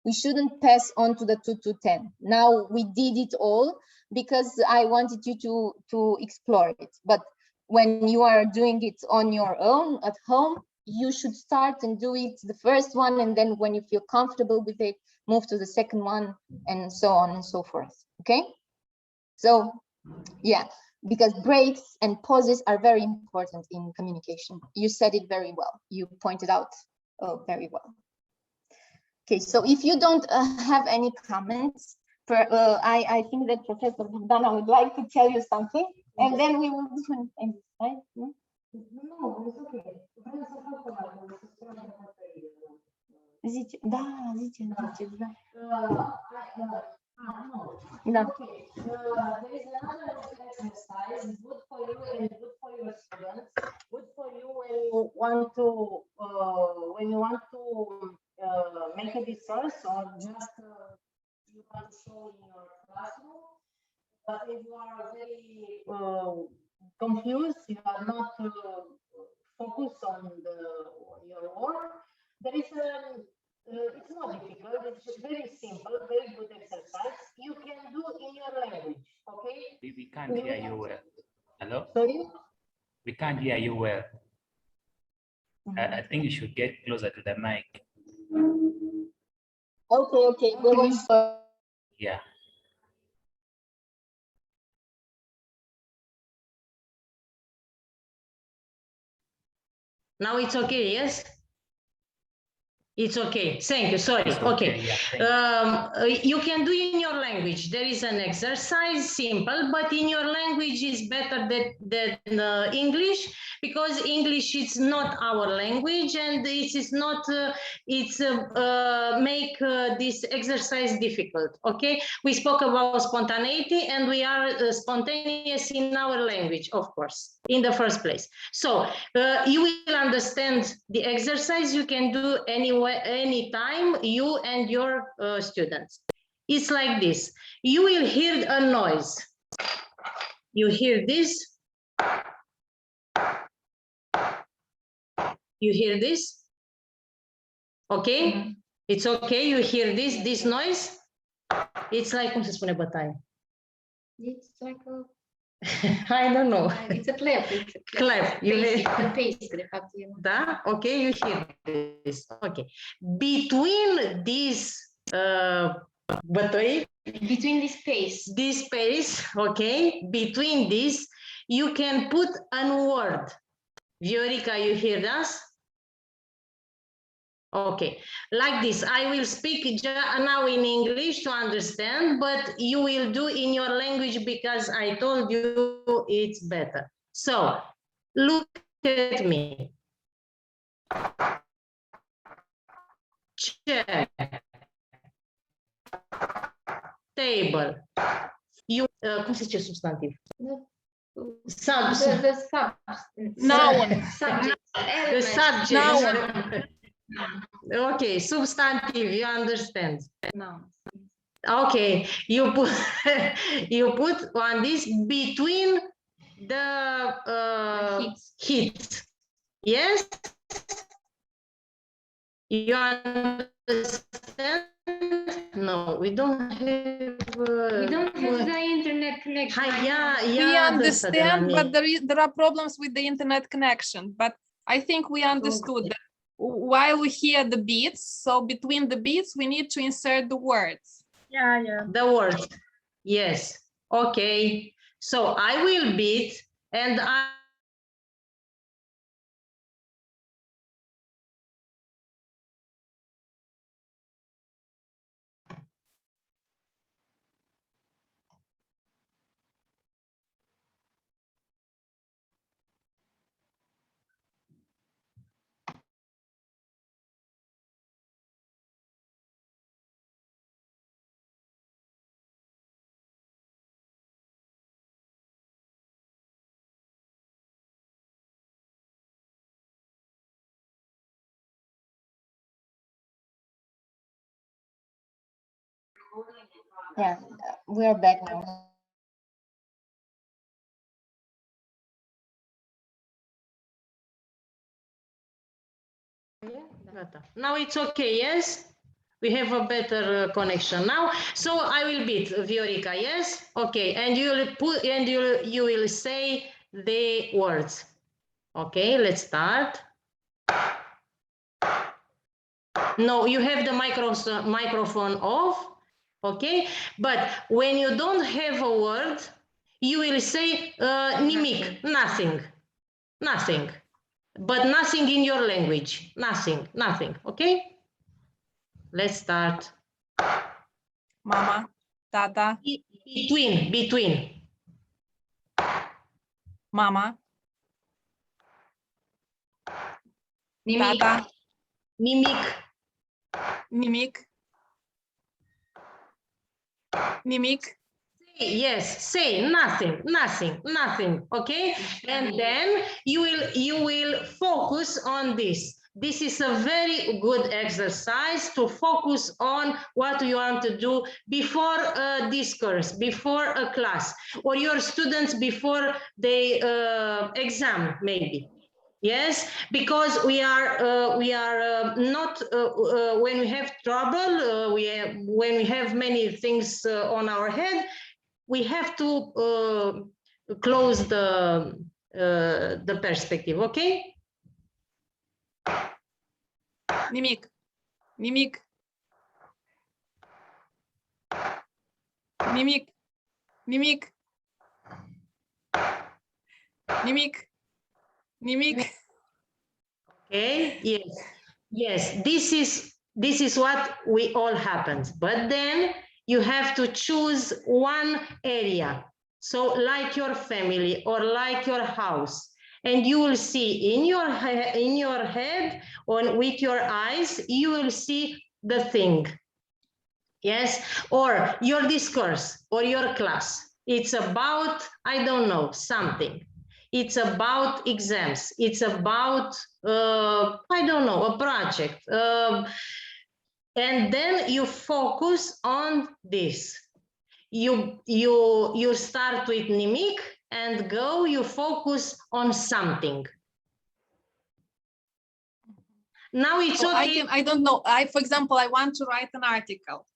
we shouldn't pass on to the 2 to 10. Now we did it all because I wanted you to explore it. But when you are doing it on your own at home, you should start and do it the first one, and then when you feel comfortable with it, move to the second one, and so on and so forth. Okay? So yeah, because breaks and pauses are very important in communication. You said it very well. You pointed out very well. Okay, so if you don't have any comments, I think that Professor Bogdana would like to tell you something, and then we will do an exercise. No? No, it's okay. Vreau să fac ceva, să scriu Zice, da, ziceți, da. No. Da. Okay. There is another exercise, good for you and good for your students. Good for you when you want to make a resource or just you want to show in your classroom. But if you are very confused, you are not focused on your work. There is it's not difficult. It's very simple, very good exercise. You can do in your language. Okay. We can't hear you well. Hello? Sorry. We can't hear you well. I think you should get closer to the mic. Okay. We will start. Yeah. Now it's okay, yes? It's okay. Thank you. Sorry. Okay. Yeah, thank you. You can do in your language. There is an exercise, simple, but in your language is better than English, because English is not our language, and it is not. Make this exercise difficult. Okay. We spoke about spontaneity, and we are spontaneous in our language, of course, in the first place. So you will understand the exercise. You can do anywhere, anytime, you and your students. It's like this. You will hear a noise. You hear this. You hear this? Okay? It's okay. You hear this noise? It's like, cum se spune bătaie? It's like a, I don't know. it's a clap. Clap. You hear? Pace, de fapt. Da? Okay, you hear this. Okay. Between these bătăi, Between this space, okay, between this, you can put a word. Viorica, you hear us? Okay, like this. I will speak now in English to understand, but you will do in your language because I told you it's better. So, look at me. Chair. Table. You, cum se zice substantiv? the Noun. subject. The subject. Noun. Okay, substantive, you understand. No. Okay, you put you put on this between the heat. Yes? You understand? No, we don't have. We don't have the internet connection. We understand, but there are problems with the internet connection. But I think we understood that while we hear the beats, so between the beats, we need to insert the words. Yeah. The words. Yes. Okay. So I will beat, and I. Yeah, we are back now. Gata. Now it's okay, yes? We have a better connection now. So I will beat Viorica, yes? Okay, and you will put and you will say the words. Okay, let's start. No, you have the microphone off. Okay, but when you don't have a word, you will say nimic, nothing, nothing, but nothing in your language, nothing, nothing. Okay, let's start. Mama, tata, Between. mama, Nimic, tata, nimic, nimic, nimic, yes, say nothing, nothing. Okay, and then you will focus on this. This is a very good exercise to focus on what you want to do before a discourse, before a class, or your students before the exam, maybe. Yes, because we are not when we have trouble, when we have many things on our head, we have to close the perspective. Okay. nimic, nimic, nimic, nimic, nimic, nimic. Okay. Yes. This is what we all happens. But then you have to choose one area. So like your family or like your house, and you will see in your head or with your eyes, you will see the thing. Yes, or your discourse or your class. It's about, I don't know, something. It's about exams. It's about, I don't know, a project. And then you focus on this. You start with nimic and you focus on something. Now it's So okay. I don't know. For example, I want to write an article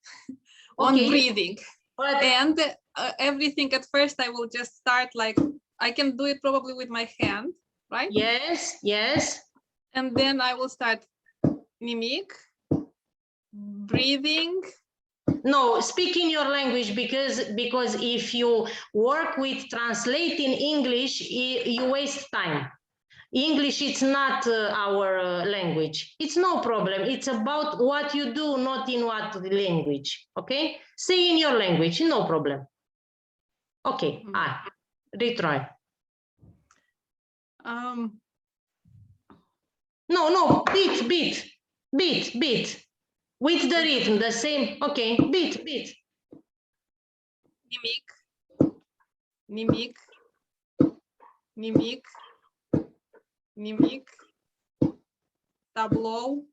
on breathing, but and everything at first I will just start like, I can do it probably with my hand, right? yes. And then I will start nimic, breathing. No, speak in your language, because if you work with translating English, you waste time. English, it's not our language. It's no problem. It's about what you do, not in what language. Okay? Say in your language, no problem. Okay, retry. No, beat. With the rhythm, the same. Okay, beat. Nimic, tableau.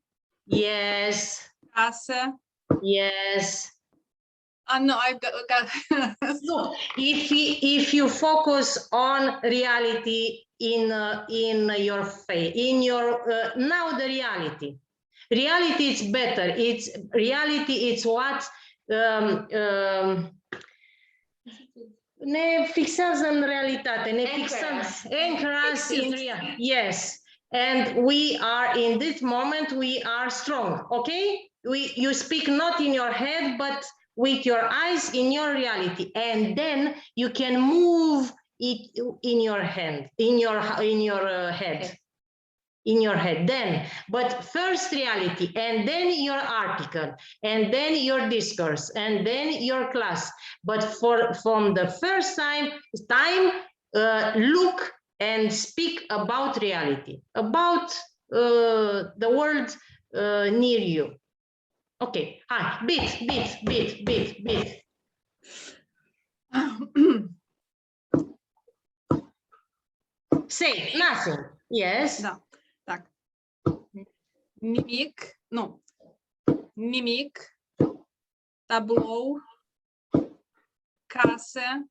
Yes. Casă. Yes. No, I've got. Look, if you focus on reality in your face, in your now the reality is better. It's reality. It's what ne fixează în realitate. Ne fixează, anchor us in reality. Yes, and we are in this moment. We are strong. Okay, you speak not in your head, but with your eyes in your reality, and then you can move it in your hand, in your head. Then, but first reality, and then your article, and then your discourse, and then your class. But from the first time, look and speak about reality, about the world near you. Okay, beat. Say nothing. Yes. Da, так. Nimic, tablou, casă,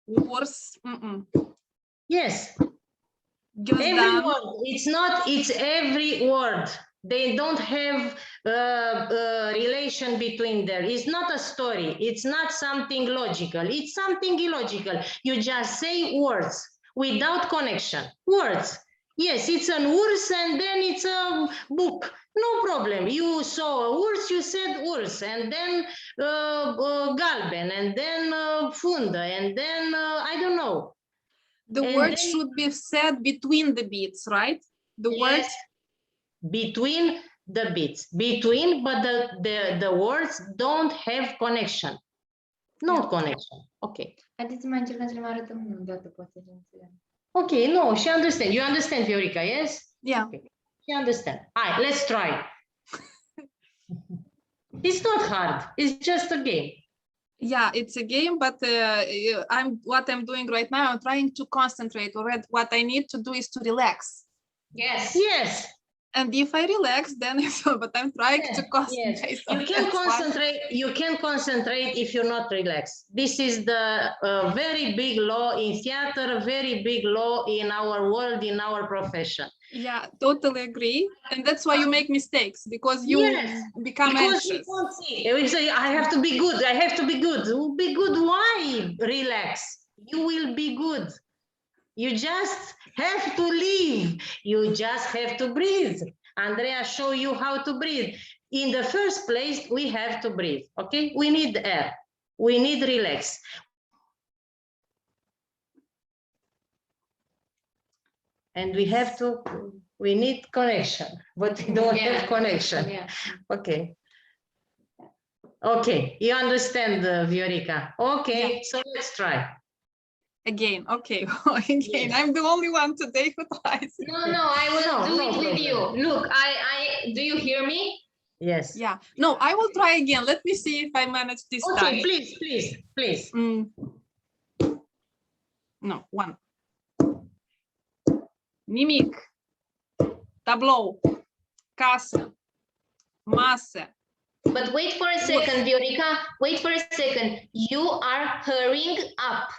urs. Yes. Gözlem. Every word. It's not, it's every word. They don't have relation between them. It's not a story. It's not something logical. It's something illogical. You just say words without connection. Words. Yes, it's an urs and then it's a book. No problem. You saw a urs, you said urs, and then galben, and then funda, and then I don't know. The And word then- should be said between the beats, right? The Yes, words. between the beats. Between, but the words don't have connection. No Yeah. connection. Okay. Haideți mai încercăm să le mai arătăm o dată, poate să înțeleg. Okay, no, she understand. You understand, Viorica, yes? Yeah. Okay. She understand. All right, let's try. It's not hard. It's just a game. Yeah, it's a game, but what I'm doing right now, I'm trying to concentrate. Or what I need to do is to relax. Yes. Yes. And if I relax, then it's all, but I'm trying to concentrate. so You can that's why- concentrate. You can concentrate if you're not relaxed. This is the very big law in theater, very big law in our world, in our profession. Yeah, totally agree. And that's why you make mistakes, because you Yes, become Because we anxious. don't see. We say, I have to be good. I have to be good. Be good. Why? Relax. You will be good. You just have to live. You just have to breathe. Andrea show you how to breathe. In the first place, we have to breathe. Okay, we need air. We need relax. And we need connection, but we don't have connection. Yeah. Okay. Okay, you understand, Viorica. Okay, so let's try. Again, okay. Again, Yes. I'm the only one today who tries. No, I will do No it with you. problem. Look, do you hear me? Yes. Yeah, no, I will try again. Let me see if I manage this Okay, time. please. No, one. Nimic. Tablou. Casă. Masă. But wait for a second, Viorica. Wait for a second. You are hurrying up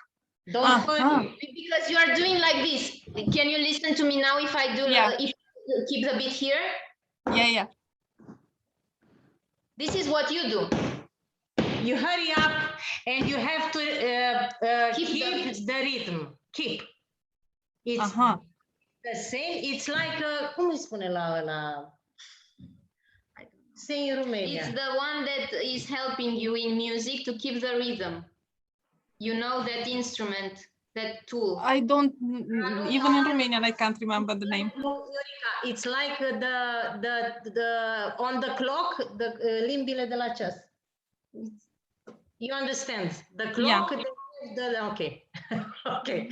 Don't worry. because you are doing like this. Can you listen to me now if I do, Yeah. if I keep the beat here? Yeah. This is what you do. You hurry up and you have to Keep keep the rhythm. Keep. It's the same. It's like, cum îi spune la say in Romania. It's the one that is helping you in music to keep the rhythm. You know that instrument, that tool. I don't, even in Romanian, I can't remember the name. It's like the on the clock, the limbile de la ceas. You understand? The clock, okay. Okay.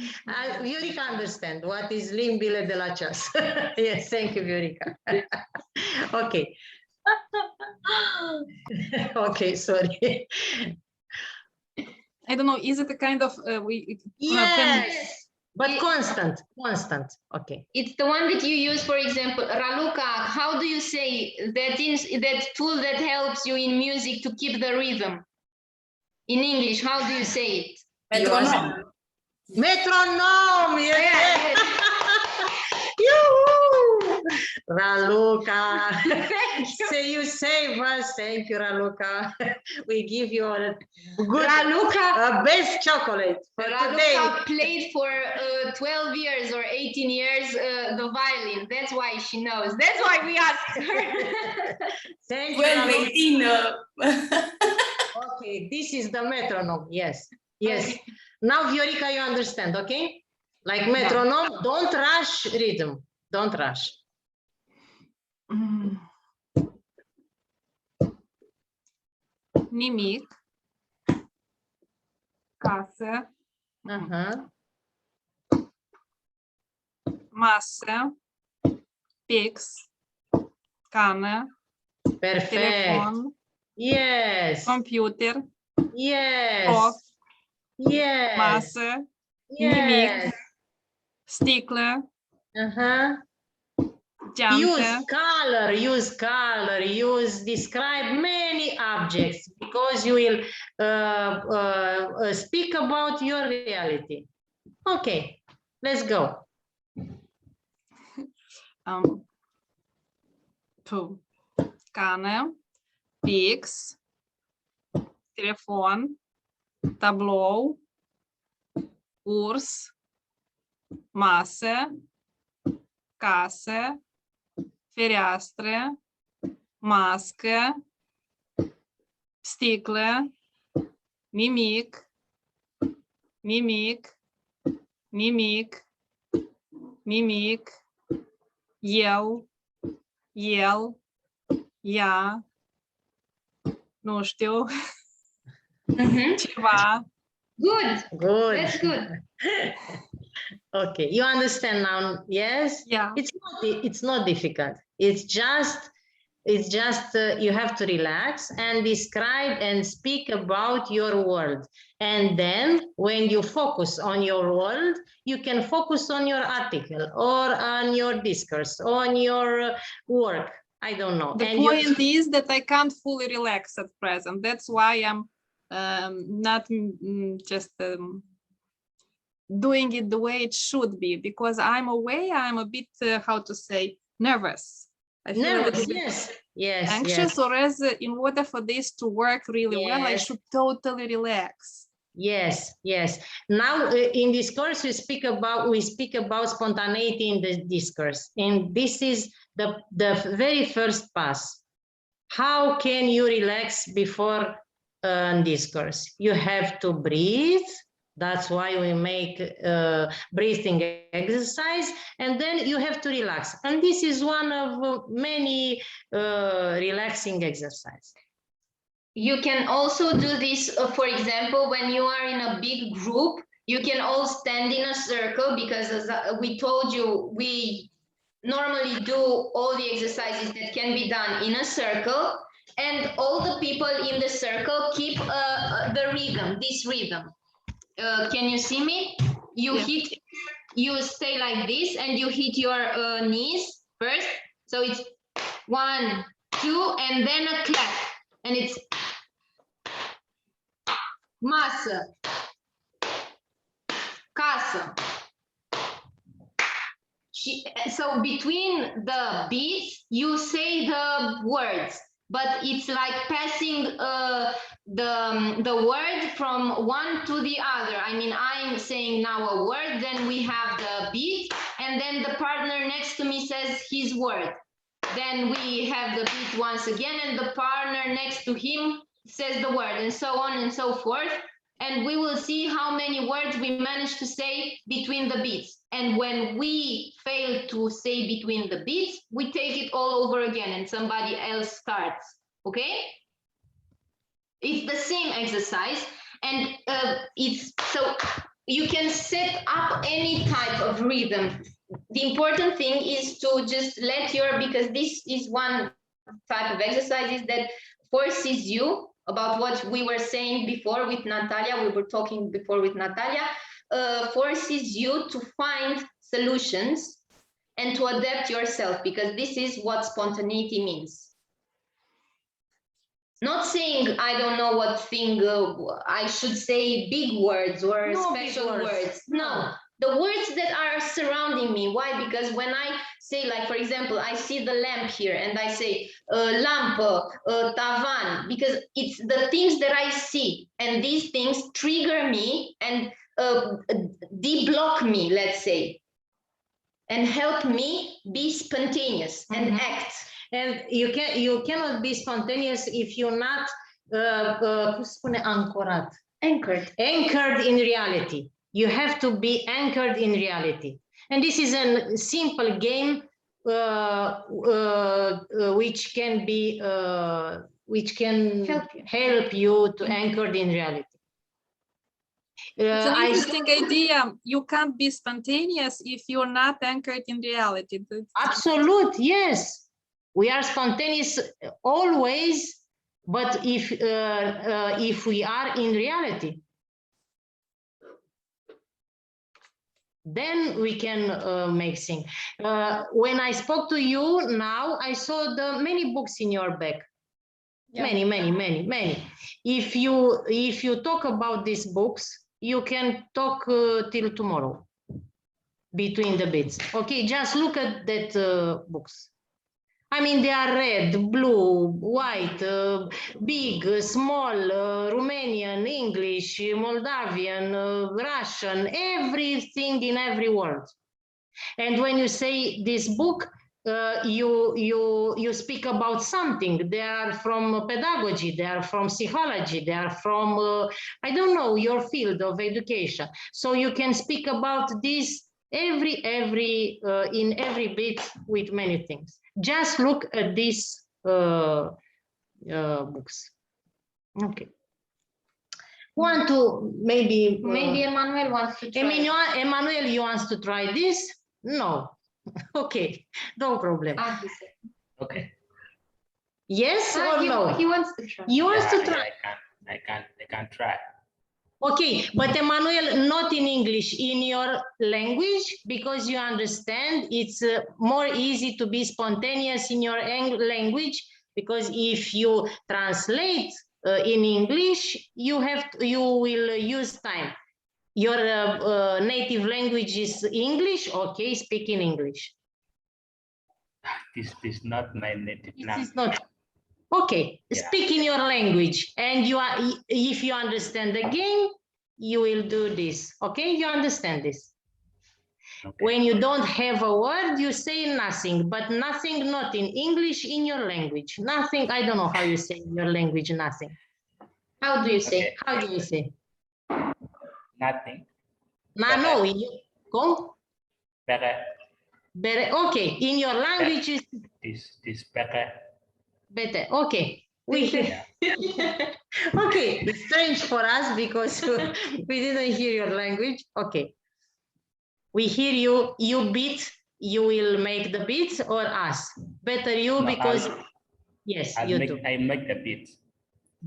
Viorica understand what is limbile de la ceas. Yes, thank you, Viorica. Okay. Okay, sorry. I don't know, is it a kind of, Yes, but constant. Okay. It's the one that you use, for example, Raluca. How do you say that that tool that helps you in music to keep the rhythm? In English, how do you say it? Metronome. Metronome, yes. Yoo-hoo! Raluca, say you save us. Thank you, Raluca. We give you a good, best chocolate for today. Raluca played for 12 years or 18 years the violin. That's why she knows. That's why we asked her. Thank you, 12, Raluca. 18. Okay, this is the metronome. Yes. Now, Viorica, you understand, okay? Like metronome, don't rush rhythm. Don't rush. Nimic. Casă. Masă. Pix. Cană. Perfect. Telefon. Yes. Computer. Yes. Foc. Yes. Masă. Yes. Nimic. Sticlă. Geantă. Use color, describe many objects because you will speak about your reality. Okay, let's go. Cane, pix, telefon, tablou, urs, masă, casă, fereastră, mască, sticlă, nimic, nimic, nimic, nimic, eu, el, ea, nu știu, ceva. Good. Good. That's good. Okay, you understand now? Yes. Yeah. It's not difficult. It's just you have to relax and describe and speak about your world. And then when you focus on your world, you can focus on your article or on your discourse, on your work. I don't know. The And point is that I can't fully relax at present. That's why I'm not just doing it the way it should be, because I'm away. I'm a bit, how to say, nervous. I feel a nervous, little bit yes, yes, anxious, yes. or as in order for this to work really well, I Yes. should totally relax. Yes, yes. Now in discourse we speak about spontaneity in the discourse, and this is the very first pass. How can you relax before discourse? You have to breathe. That's why we make breathing exercise, and then you have to relax. And this is one of many relaxing exercises. You can also do this, for example, when you are in a big group, you can all stand in a circle, because as we told you, we normally do all the exercises that can be done in a circle, and all the people in the circle keep the rhythm, this rhythm. Can you see me? You Yeah. you stay like this, and you hit your knees first. So it's 1, 2, and then a clap, and it's masă, casă. So between the beats, you say the words, but it's like passing the word from one to the other. I mean, I'm saying now a word, then we have the beat, and then the partner next to me says his word. Then we have the beat once again, and the partner next to him says the word, and so on and so forth. And we will see how many words we manage to say between the beats. And when we fail to say between the beats, we take it all over again and somebody else starts, okay? It's the same exercise, and it's so you can set up any type of rhythm. The important thing is to just let because this is one type of exercises that forces you, about what we were saying before with Natalia, we were talking before with Natalia, forces you to find solutions and to adapt yourself, because this is what spontaneity means. Not saying I don't know what thing I should say, big words or special words. No, the words that are surrounding me. Why? Because when I say, like, for example, I see the lamp here and I say lampă, tavan, because it's the things that I see, and these things trigger me and deblock me, let's say, and help me be spontaneous and act. And you cannot be spontaneous if you're not cum spune, anchored in reality. You have to be anchored in reality. And this is a simple game which can help you to anchor in reality. It's an interesting idea. You can't be spontaneous if you're not anchored in reality. Absolute, yes. We are spontaneous always, but if we are in reality, then we can make things. When I spoke to you now, I saw the many books in your bag. Yeah. Many. If you talk about these books, you can talk till tomorrow. between the bits. Okay, just look at that books. I mean, they are red, blue, white, big, small, Romanian, English, Moldavian, Russian, everything in every word. And when you say this book, you speak about something. They are from pedagogy, they are from psychology, they are from, I don't know, your field of education. So you can speak about this in every bit with many things. Just look at these books. Okay. Want to maybe Emmanuel wants to try. Emmanuel, you wants to try this? No. Okay, no problem. Okay. Yes or no? He wants to try. You want to try? I can try. Okay, but Emmanuel, not in English, in your language, because you understand it's more easy to be spontaneous in your language, because if you translate in English, you will use time. Your native language is English, okay, speak in English. This is not my native This language. is not. Okay, Yeah. speak in your language, and if you understand the game, you will do this. Okay, you understand this. Okay. When you don't have a word, you say nothing, but nothing not in English, in your language. Nothing, I don't know how you say in your language, nothing. How do you say? Okay. How do you say? Nothing. No, go. Better. Okay, in your language is This better. better. Okay. Okay, it's strange for us because we didn't hear your language. Okay. We hear you, you beat, you will make the beats, or us? Better you, No, because yes, you do. I make the beats.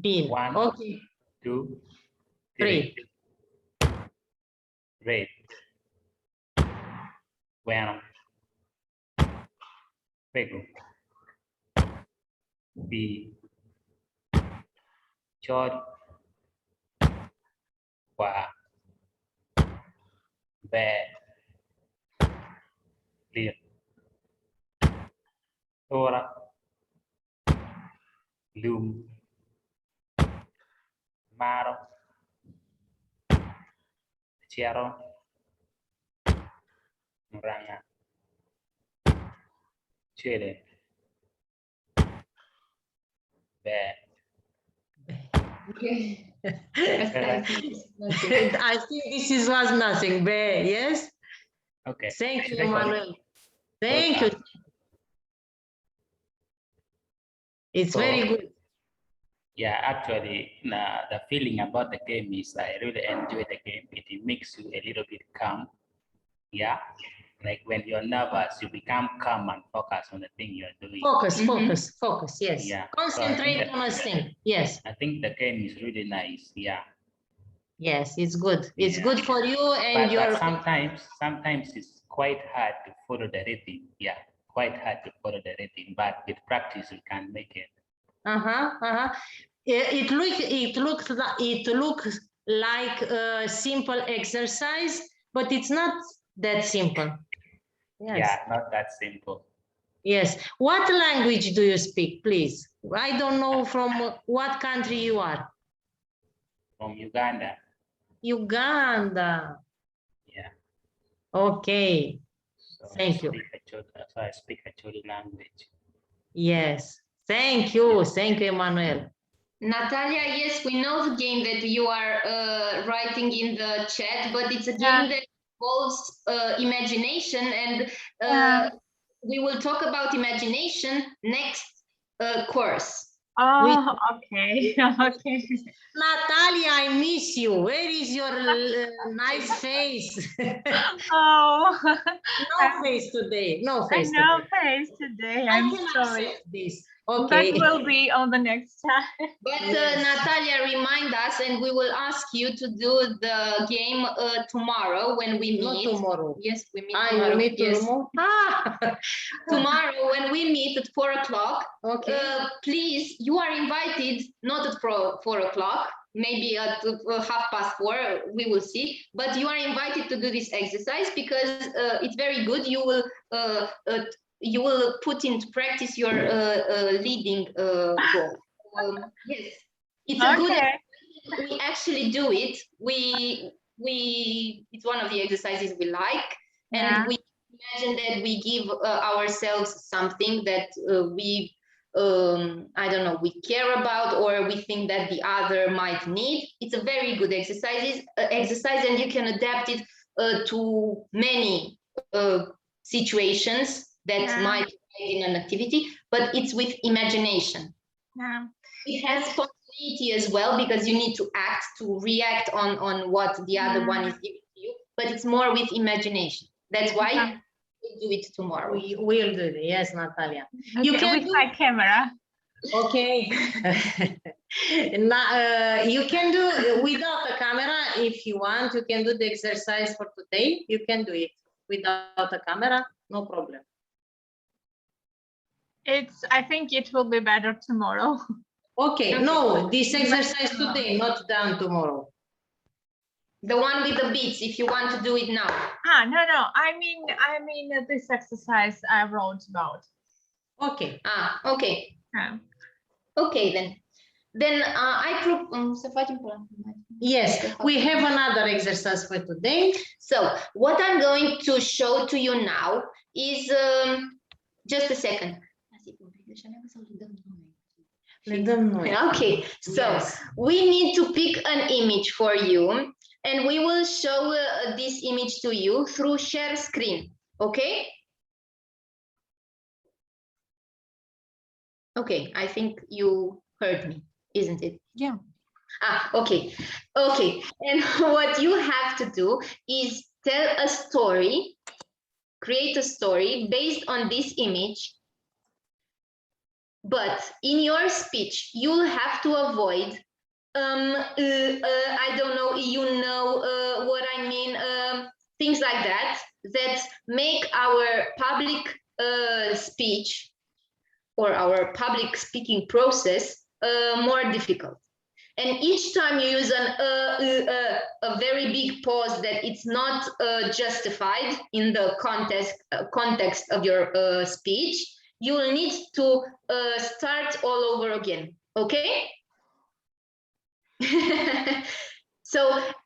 Bean. 1, Okay. 2, 3. Red. Bueno. Pego. B. Chod. Qua. Bear. Clear. Tora. Loom. Maro. Chiaro. Ranga. Chile. Bear. Okay. I think this is was nothing. Bear, yes? Okay. Thank you, Should I call it? Emmanuel. Thank you. It's So, very good. Yeah, actually, the feeling about the game is I really enjoy the game. It makes you a little bit calm. Yeah, like when you're nervous, you become calm and focus on the thing you're doing. Focus, yes. Yeah. Concentrate on a thing, yes. I think the game is really nice, yeah. Yes, it's good. It's good for you and but sometimes it's quite hard to follow the rhythm. Yeah, quite hard to follow the rhythm, but with practice you can make it. It looks like a simple exercise, but it's not that simple. Yes. Yeah, not that simple. Yes. What language do you speak, please? I don't know from what country you are. From Uganda. Uganda. Yeah. Okay. So Thank you. So I speak a Choli language. Yes. Thank you. Thank you, Emmanuel. Natalia, yes, we know the game that you are writing in the chat, but it's a game that involves imagination, and we will talk about imagination next course. Oh, okay. Okay. Natalia, I miss you. Where is your nice face? Oh, No face today. No face no today. face today. How I'm can I sorry. accept this? Okay. That will be on the next time. But Yes. Natalia, remind us, and we will ask you to do the game tomorrow when we Not meet. tomorrow. Yes, we meet Ah, tomorrow. you need to Yes. remove? Ah, Tomorrow when we meet at 4 o'clock, okay. please, you are invited, not at 4 o'clock, maybe at 4:30, we will see, but you are invited to do this exercise because it's very good. You will put into practice your leading goal. Yes, it's a good. Okay. We actually do it. It's one of the exercises we like, Yeah. and we imagine that we give ourselves something that we I don't know, we care about, or we think that the other might need. It's a very good exercise, and you can adapt it to many situations that Yeah. might be in an activity, but it's with imagination. Yeah. It has spontaneity as well, because you need to react on what the other one is giving to you, but it's more with imagination. That's why we'll do it tomorrow. We will do it. Yes, Natalia. Okay, You can with do. my camera. Okay. Now, you can do without a camera if you want. You can do the exercise for today. You can do it without a camera, no problem. I think it will be better tomorrow. Okay, no, this exercise today, not done tomorrow. The one with the beats, if you want to do it now. No. I mean this exercise I wrote about. Okay. Okay. Yeah. Okay, then I propose. Yes, we have another exercise for today. So what I'm going to show to you now is just a second. Okay, so Yes. we need to pick an image for you, and we will show this image to you through share screen. Okay? Okay, I think you heard me, isn't it? Yeah. Okay. And what you have to do is tell a story, create a story based on this image. But in your speech, you'll have to avoid, I don't know, what I mean, things like that make our public speech or our public speaking process more difficult. And each time you use a very big pause that it's not justified in the context of your speech, you will need to start all over again, okay? So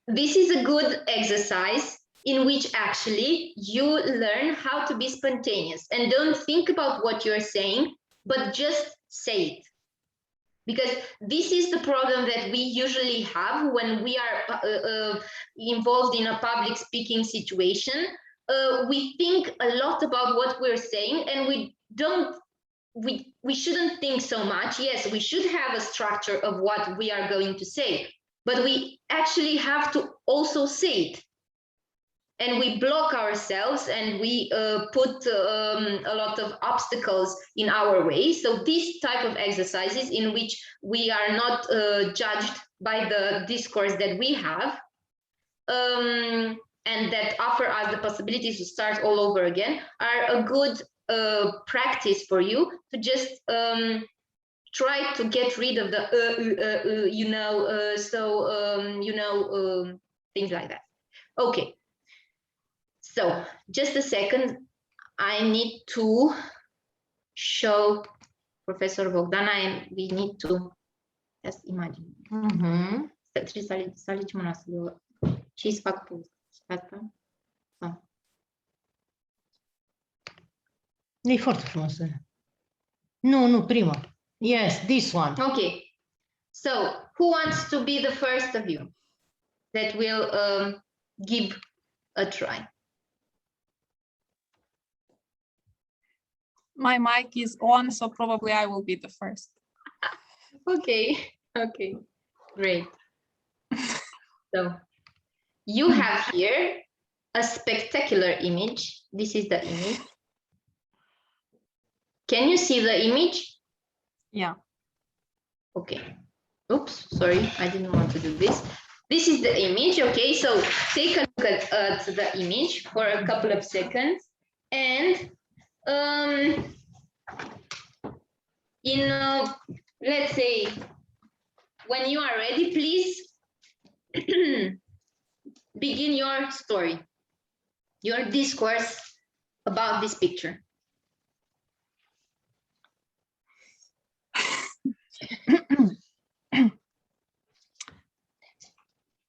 this is a good exercise in which actually you learn how to be spontaneous and don't think about what you're saying, but just say it. Because this is the problem that we usually have when we are involved in a public speaking situation. We think a lot about what we're saying, and we shouldn't think so much. Yes, we should have a structure of what we are going to say, but we actually have to also say it. And we block ourselves, and we put a lot of obstacles in our way. So this type of exercises in which we are not judged by the discourse that we have, and that offer us the possibilities to start all over again, are a good practice for you to just try to get rid of the things like that. Okay. So just a second, I need to show Professor Bogdana, and we need to just imagine. Trebuie să alegem una și să fac asta. E foarte frumos. Nu, prima. Yes, this one. Okay. So who wants to be the first of you that will give a try? My mic is on, so probably I will be the first. Okay, great. So you have here a spectacular image. This is the image. Can you see the image? Yeah. Okay. Oops, sorry, I didn't want to do this. This is the image, okay? So take a look at the image for a couple of seconds. And let's say, when you are ready, please begin your story, your discourse about this picture.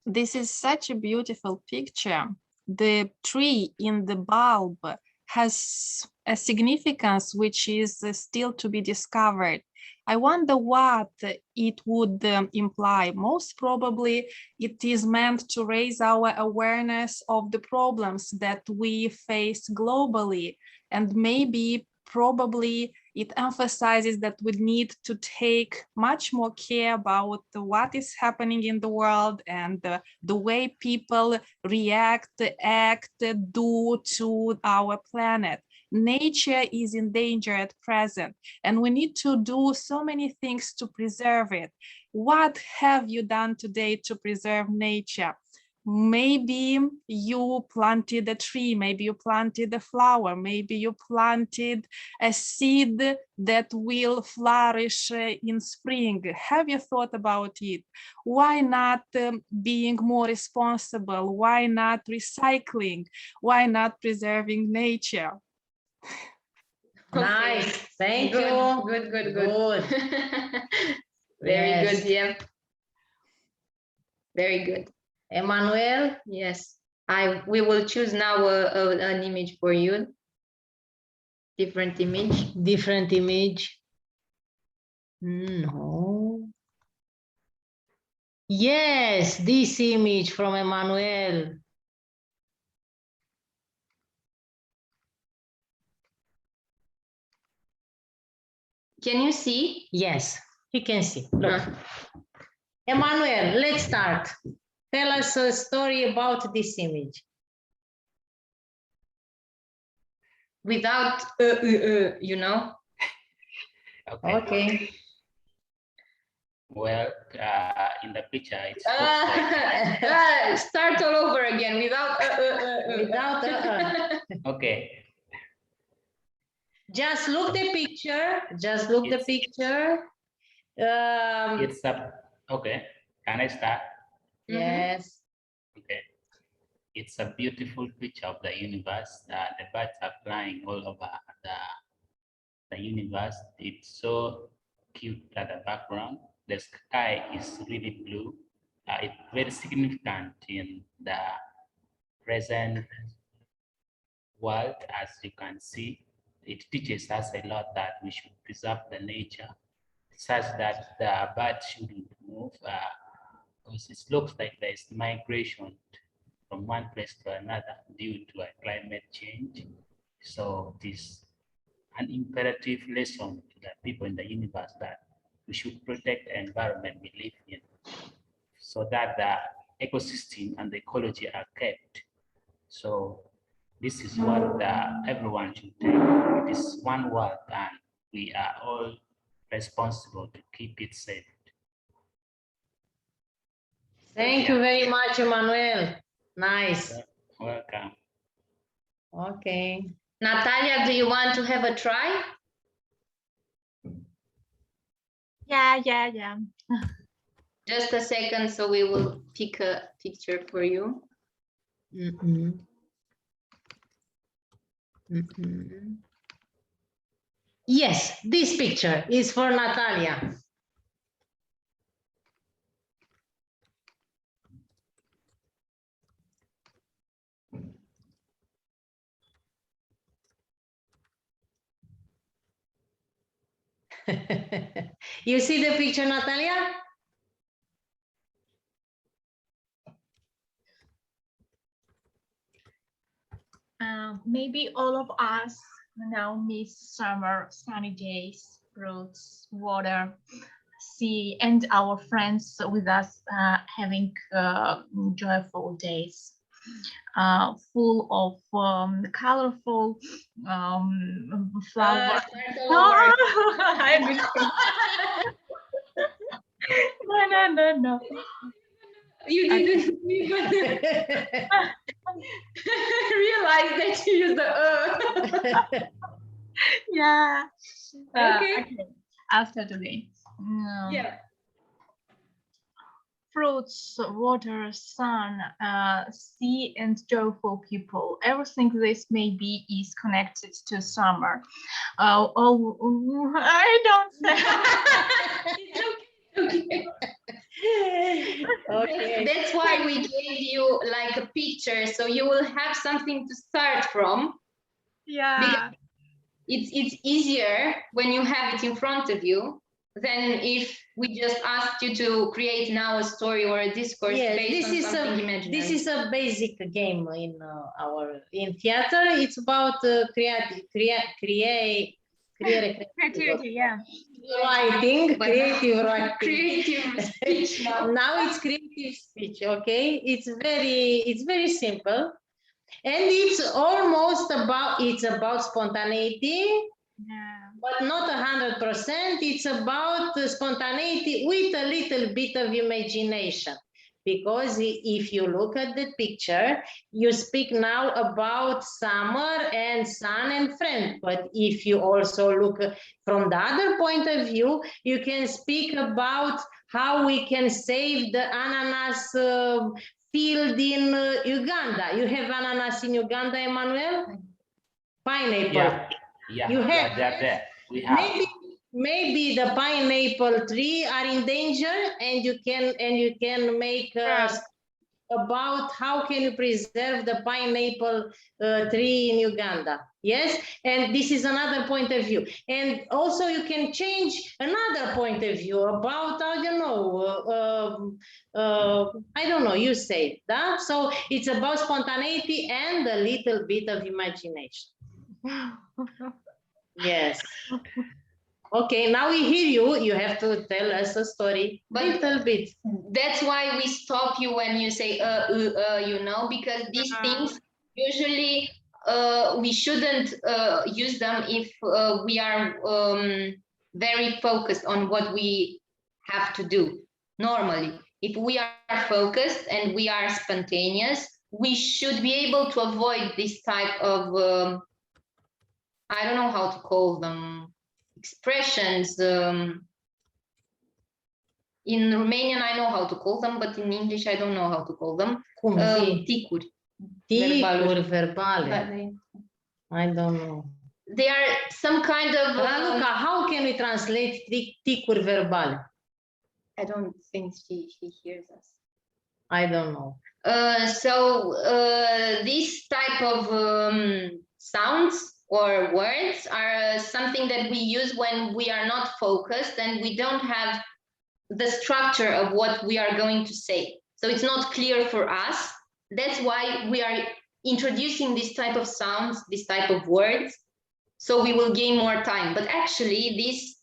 This is such a beautiful picture. The tree in the bulb has a significance which is still to be discovered. I wonder what it would imply. Most probably, it is meant to raise our awareness of the problems that we face globally, and maybe probably it emphasizes that we need to take much more care about what is happening in the world and the way people react, act, do to our planet. Nature is in danger at present, and we need to do so many things to preserve it. What have you done today to preserve nature? Maybe you planted a tree, maybe you planted a flower, maybe you planted a seed that will flourish in spring. Have you thought about it? Why not being more responsible? Why not recycling? Why not preserving nature? Nice. Thank Good, you. good, good, Good. Very Yes. good, yeah. Very good. Emmanuel, Yes, we will choose now an image for you. Different image. different image. No. Yes, this image from Emmanuel. Can you see? Yes, you can see. Look. Emmanuel, let's start. Tell us a story about this image. Without you know. Okay. Okay. Well, in the picture, it looks like. Start all over again without Without Okay. Just look the picture. Just look the picture. It's a okay. Can I start? Yes. Okay. It's a beautiful picture of the universe. The birds are flying all over the universe. It's so cute at the background. The sky is really blue. It's very significant in the present world, as you can see. It teaches us a lot that we should preserve the nature, such that the birds shouldn't move, because it looks like there's migration from one place to another due to a climate change. So it is an imperative lesson to the people in the universe that we should protect the environment we live in, so that the ecosystem and the ecology are kept. So this is what everyone should take. It is one world, and we are all responsible to keep it safe. Thank you very much, Emmanuel. Nice. Welcome. Okay. Natalia, do you want to have a try? Yeah. Just a second, so we will pick a picture for you. Yes, this picture is for Natalia. You see the picture, Natalia? Maybe all of us now miss summer, sunny days, fruits, water, sea, and our friends with us having joyful days, full of colorful flowers. Start all over. I understand. No. You didn't even realize that you used the Yeah. Okay. After today. Yeah. Fruits, water, sun, sea, and joyful people. Everything this may be is connected to summer. I don't say. Okay. That's why we gave you like a picture, so you will have something to start from. Yeah. It's easier when you have it in front of you than if we just asked you to create now a story or a discourse Yes, based on something imaginary. this is a basic game in theater. It's about creativity, Yeah. writing, But creative writing. creative speech now. Now it's creative speech. Okay, it's very simple, and it's almost about spontaneity. Yeah. But not 100%. It's about spontaneity with a little bit of imagination. Because if you look at the picture, you speak now about summer and sun and friend. But if you also look from the other point of view, you can speak about how we can save the ananas field in Uganda. You have ananas in Uganda, Emmanuel? Pineapple. Yeah, You have, they're there. We have. maybe the pineapple tree are in danger, and you can make about how can you preserve the pineapple tree in Uganda. Yes, and this is another point of view. And also you can change another point of view about I don't know. You say that. So it's about spontaneity and a little bit of imagination. Yes. Okay, now we hear you. You have to tell us a story, But little bit. That's why we stop you when you say you know, because these things usually we shouldn't use them if we are very focused on what we have to do. Normally, if we are focused and we are spontaneous, we should be able to avoid this type of I don't know how to call them, expressions. In Romanian, I know how to call them, but in English, I don't know how to call them. Ticuri. Ticuri verbale. I don't know. They are some kind of... Raluca, how can we translate ticuri verbale? I don't think he hears us. I don't know. This type of sounds or words are something that we use when we are not focused and we don't have the structure of what we are going to say. So it's not clear for us. That's why we are introducing this type of sounds, this type of words, so we will gain more time. But actually, these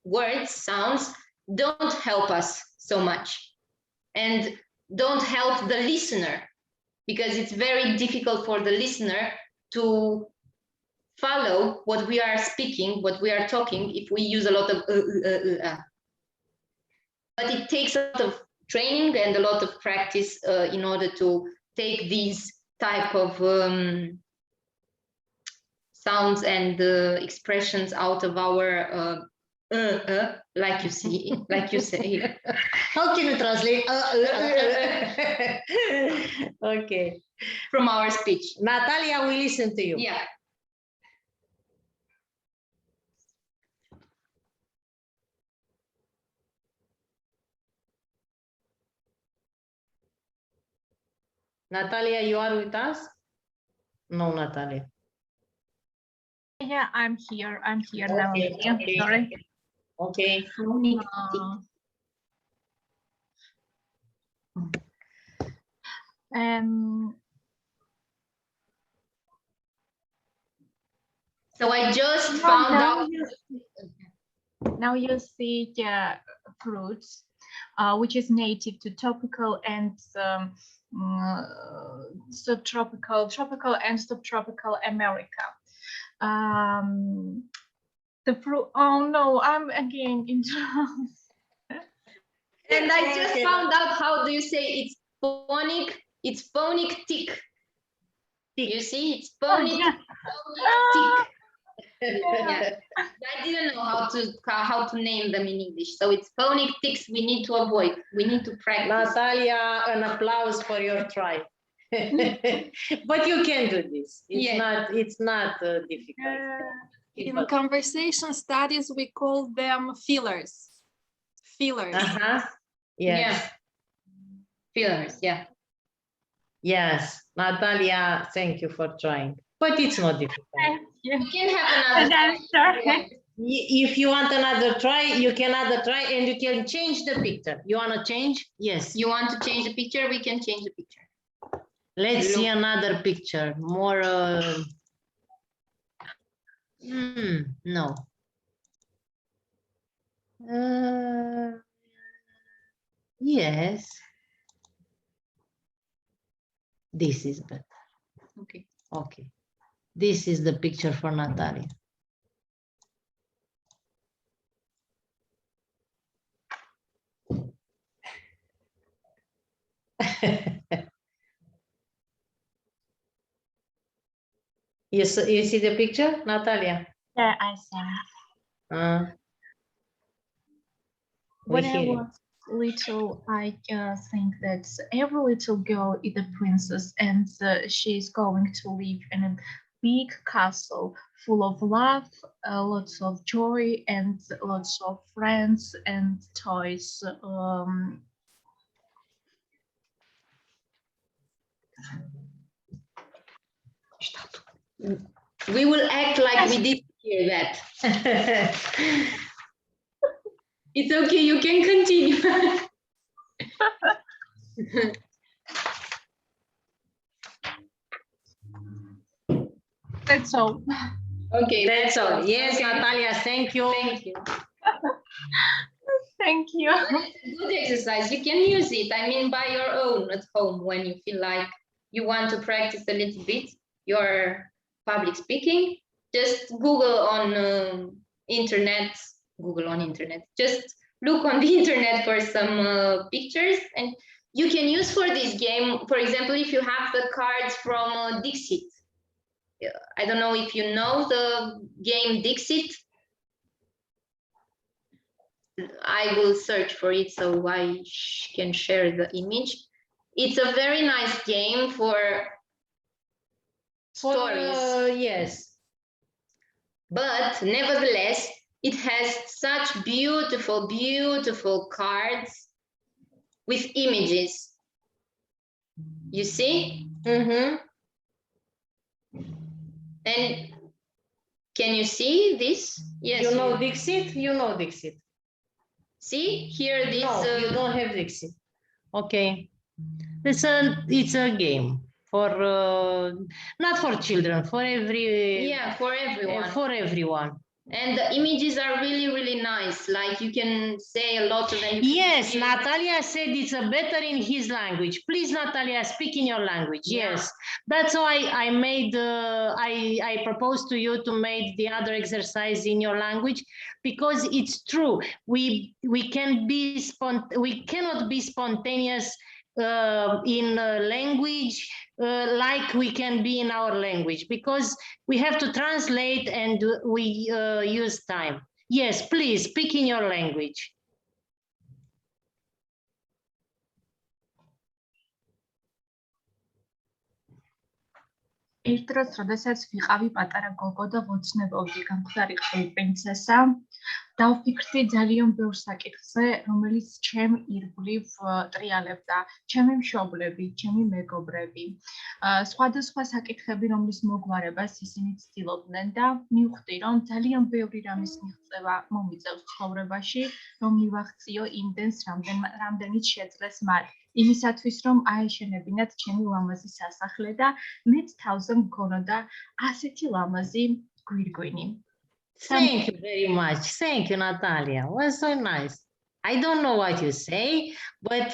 words, sounds, don't help us so much and don't help the listener, because it's very difficult for the listener to follow what we are speaking, what we are talking, if we use a lot of But it takes a lot of training and a lot of practice in order to take these type of sounds and expressions out of our like you see, like you say. How can you translate? Okay. From our speech. Natalia, we listen to you. Yeah. Natalia, you are with us? No, Natalia. Yeah, I'm here. I'm here Okay, now. Yeah, okay. sorry. Okay. So I just found out. Now you see fruits, which is native to tropical and subtropical, tropical and subtropical America. The fruit. Oh no, I'm again in trouble. And I just found out how do you say it's phonic. It's phonic tick. You see, it's phonic, yeah. phonic tick. Yeah. I didn't know how to name them in English. So it's phonic ticks we need to avoid. We need to practice. Natalia, an applause for your try. But you can do this. It's not difficult. In conversation studies, we call them fillers. Fillers. Yes. Yeah. Fillers, yeah. Yes, Natalia, thank you for trying. But it's not difficult. You can have another try. If you want another try, you can try and you can change the picture. You want to change? Yes. You want to change the picture? We can change the picture. Let's see another picture. More. No. Yes. This is better. Okay. Okay. This is the picture for Natalia. You see the picture, Natalia? Yeah, I see. When I was little, I think that every little girl is a princess, and she's going to live in a big castle full of love, lots of joy, and lots of friends and toys. We will act like we didn't hear that. It's okay, you can continue. That's all. Okay, That's all. Yes, okay. Natalia, thank you. Thank you. Thank you. Good exercise. You can use it. I mean, by your own at home when you feel like you want to practice a little bit your public speaking. Just Google on internet. Google on internet. Just look on the internet for some pictures, and you can use for this game. For example, if you have the cards from Dixit. I don't know if you know the game Dixit. I will search for it so I can share the image. It's a very nice game for stories. Yes. But nevertheless, it has such beautiful, beautiful cards with images. You see? Mm-hmm. And can you see this? Yes. You know Dixit? You know Dixit. See here this. No, you don't have Dixit. Okay. It's a game for not for children, for every. Yeah, for everyone. For everyone. And the images are really, really nice. Like you can say a lot of them. Yes, Natalia said it's a better in his language. Please, Natalia, speak in your language. Yeah. Yes, that's why I made. I proposed to you to make the other exercise in your language, because it's true. We cannot be spontaneous in language like we can be in our language, because we have to translate and we use time. Yes, please speak in your language. ერთ დროს, როდესაც ვიყავი პატარა გოგო და ვოცნებობდი გამხდარიყო პრინცესა, დავფიქრდი ძალიან ბევრ საკითხზე, რომელიც ჩემ ირგვლივ ტრიალებდა, ჩემი მშობლები, ჩემი მეგობრები. სხვადასხვა საკითხები, რომლის მოგვარებას ისინი ცდილობდნენ და მივხვდი, რომ ძალიან ბევრი რამის მიღწევა მომიწევს ცხოვრებაში, რომ მივაღწიო იმდენს, რამდენიც შეძლეს მათ. იმისათვის, რომ აეშენებინათ ჩემი ლამაზი სასახლე და მეც თავზე მქონოდა ასეთი ლამაზი გვირგვინი. Thank you very much. Thank you, Natalia. It was so nice. I don't know what you say, but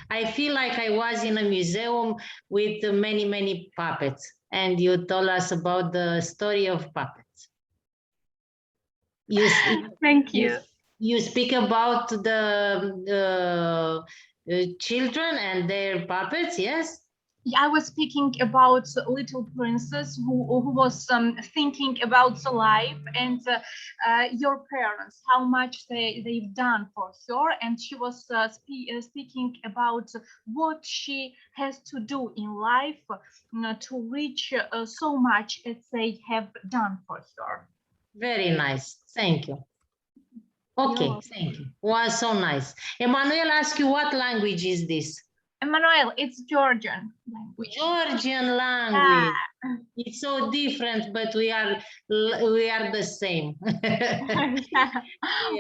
I feel like I was in a museum with many, many puppets, and you told us about the story of puppets. You, Thank you, you. you speak about the children and their puppets, yes? Yeah, I was speaking about little princess who was thinking about the life and your parents, how much they've done for her, and she was speaking about what she has to do in life to reach so much as they have done for her. Very nice. Thank you. Okay, welcome. thank you. Was so nice. Emmanuel asked you, what language is this? Emmanuel, it's Georgian language. Georgian language. It's so different, but we are the same.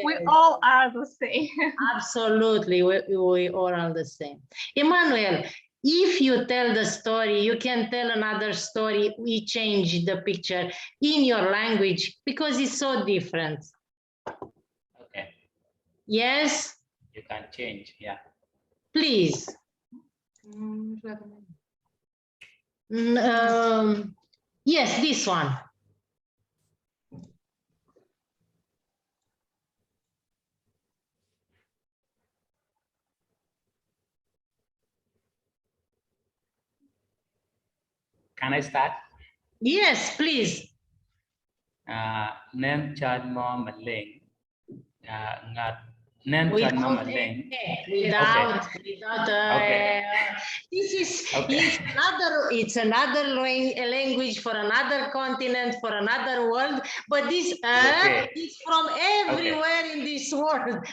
We all are the same. Absolutely, we all are the same. Emmanuel, if you tell the story, you can tell another story. We change the picture in your language because it's so different. Okay, Yes, you can change. Yeah. please. Yes, this one. Can I start? Yes, please. Nên chân mò mà lên ngặt nên chân mò mà lên. Without Okay. this is Okay. it's another language for another continent, for another world, but this Okay. is from everywhere in this world.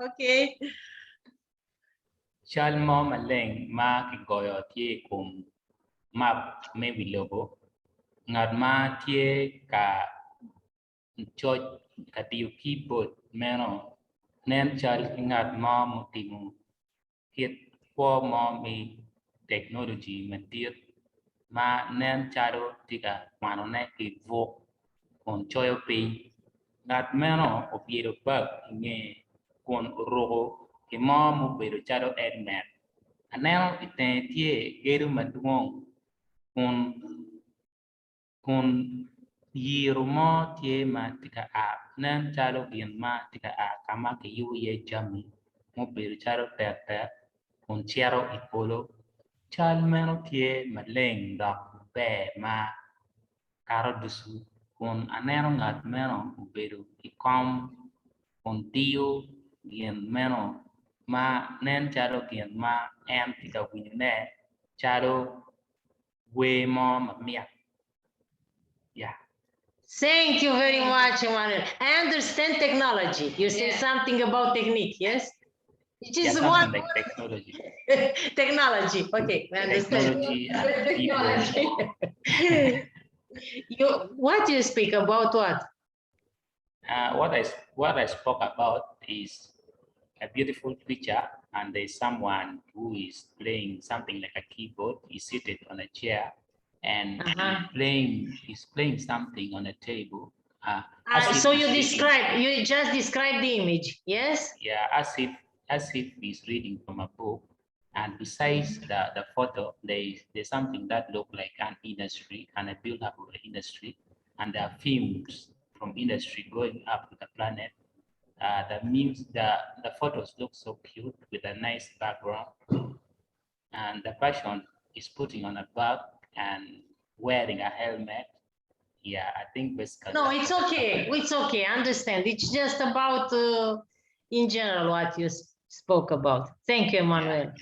Okay. Chân mò mà lên mà cái gọi ở thiê cùng map maybe logo ngặt mà thiê cả cho cả điều keyboard meno nên chân ngặt mà một tìm thiết qua mà mi technology mà tiết mà nên charo tika mano ne ki vo con choyo pi ngặt meno opiero bag nge con rogo ki mo mo pero charo edmet anel ite tie geru maduong con yiro mo tie ma tika a nên charo bien ma tika a kama ki yu ye jami mo pero charo tete con chiaro ipolo chal meno tie maleng dok be ma karo dusu con aneno ngat meno ubedo ikom con tio gien meno ma nen charo gien ma em tika winyo ne charo we mo ma mia. Yeah. Thank you very much, Emmanuel. I understand technology. You say something about technique, yes? It Yeah, is something one like technology. technology. Okay, we understand. Technology and people. What you speak about what? What I spoke about is a beautiful picture, and there's someone who is playing something like a keyboard. He's seated on a chair, and he's playing something on a table. So you just describe the image, yes? Yeah, as if he's reading from a book. And besides the photo, there's something that look like an industry and a build-up of the industry, and there are films from industry going up to the planet. The photos look so cute with a nice background, and the person is putting on a bag and wearing a helmet. Yeah, I think basically. No, it's okay. It's okay. I understand. It's just about in general what you spoke about. Thank you, Emmanuel.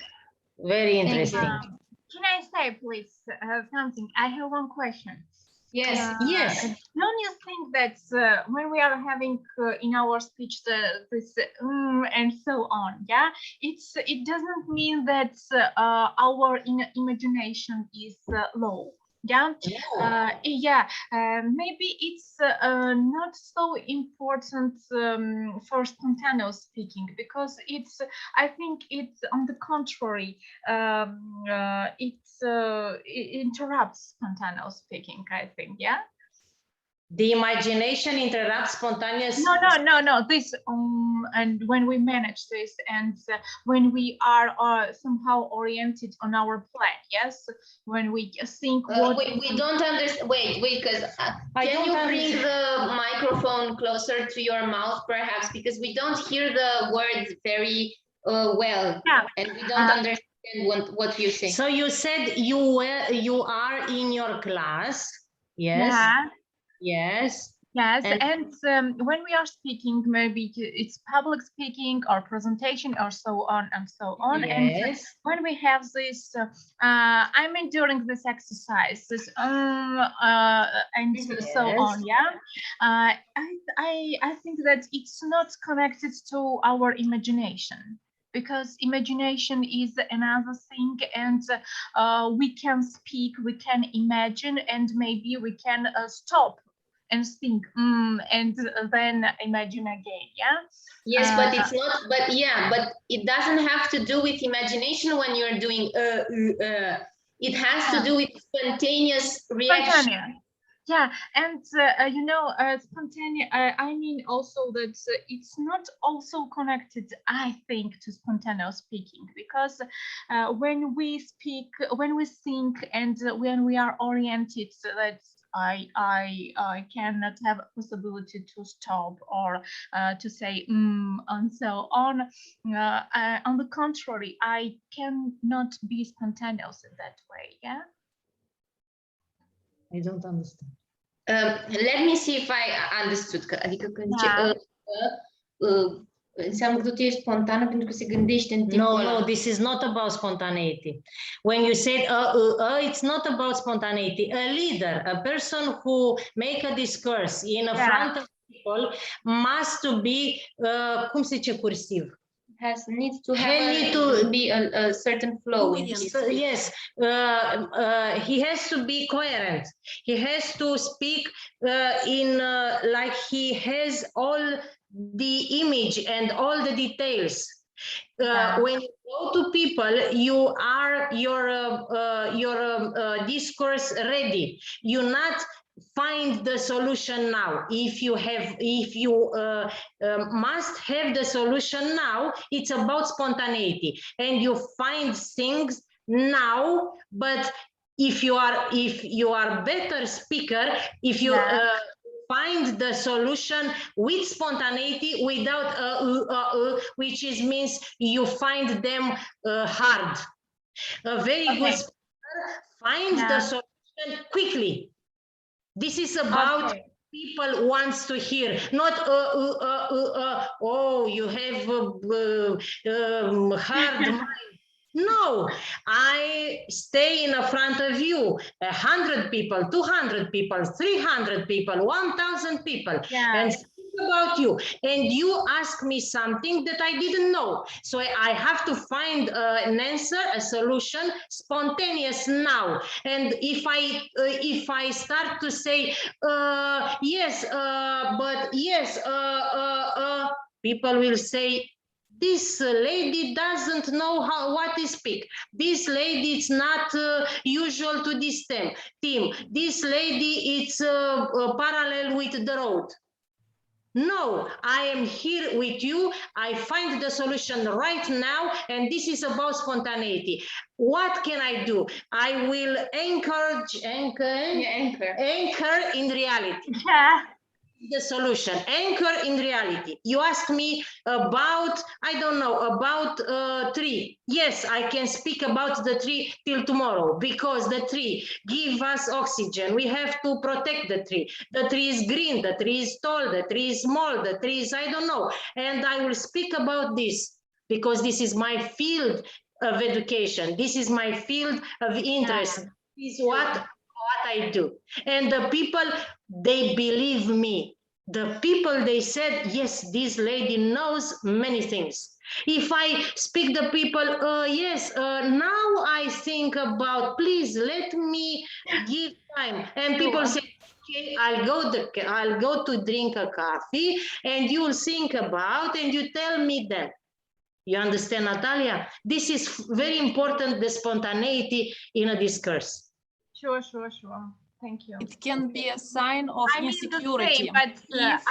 Very interesting. Can I say, please, something? I have one question. Yes. Yes. Don't you think that when we are having in our speech this and so on, yeah, it doesn't mean that our imagination is low. Yeah, maybe it's not so important for spontaneous speaking, because I think it's on the contrary, it interrupts spontaneous speaking, I think. Yeah. The imagination interrupts spontaneous. No. This and when we manage this, and when we are somehow oriented on our plan, yes, when we think what we don't understand. Wait, because can you bring the microphone closer to your mouth, perhaps, because we don't hear the words very well, and we don't understand what you say. So you said you are in your class, yes? Yes. Yes, and when we are speaking, maybe it's public speaking or presentation or so on and so on. Yes. And when we have this, I mean, during this exercise, this and so on, yeah, I think that it's not connected to our imagination, because imagination is another thing, and we can speak, we can imagine, and maybe we can stop and think and then imagine again, yeah. Yes, but it's not, but yeah, but it doesn't have to do with imagination when you're doing it has to do with spontaneous reaction. Spontaneous. Yeah, and you know, spontaneous, I mean also that it's not also connected, I think, to spontaneous speaking, because when we speak, when we think, and when we are oriented, so that I cannot have a possibility to stop or to say and so on. On the contrary, I cannot be spontaneous in that way. Yeah. I don't understand. Let me see if I understood. Adică când zice înseamnă că tu ești spontană pentru că se gândește în timpul ăla. No, this is not about spontaneity. When you said it's not about spontaneity. A leader, a person who make a discourse in front of people must to be cum se zice cursiv? Needs to be a certain flow. Yes, he has to be coherent. He has to speak in like he has all the image and all the details. When you go to people, you are your discourse ready. You not find the solution now. If you must have the solution now, it's about spontaneity, and you find things now. But if you are better speaker, if you find the solution with spontaneity, without which means you find them hard. A very good speaker finds the solution quickly. This is about people wants to hear, not oh, you have hard mind. No, I stay in front of you, 100 people, 200 people, 300 people, 1,000 people, and speak about you. And you ask me something that I didn't know. So I have to find an answer, a solution, spontaneous now. And if I start to say, yes, but yes, people will say, this lady doesn't know what to speak. This lady is not usual to this team. This lady is parallel with the road. No, I am here with you. I find the solution right now, and this is about spontaneity. What can I do? I will anchor in reality. The solution, anchor in reality. You asked me about, I don't know, about tree. Yes, I can speak about the tree till tomorrow, because the tree give us oxygen. We have to protect the tree. The tree is green, the tree is tall, the tree is small, the tree is, I don't know. And I will speak about this because this is my field of education. This is my field of interest. This is what I do. And the people, they believe me. The people, they said, yes, this lady knows many things. If I speak the people, yes, now I think about, please let me give time. And people say, okay, I'll go to drink a coffee, and you will think about, and you tell me then. You understand, Natalia? This is very important, the spontaneity in a discourse. Sure. Thank you. It can be a sign of I mean the insecurity. same, but If-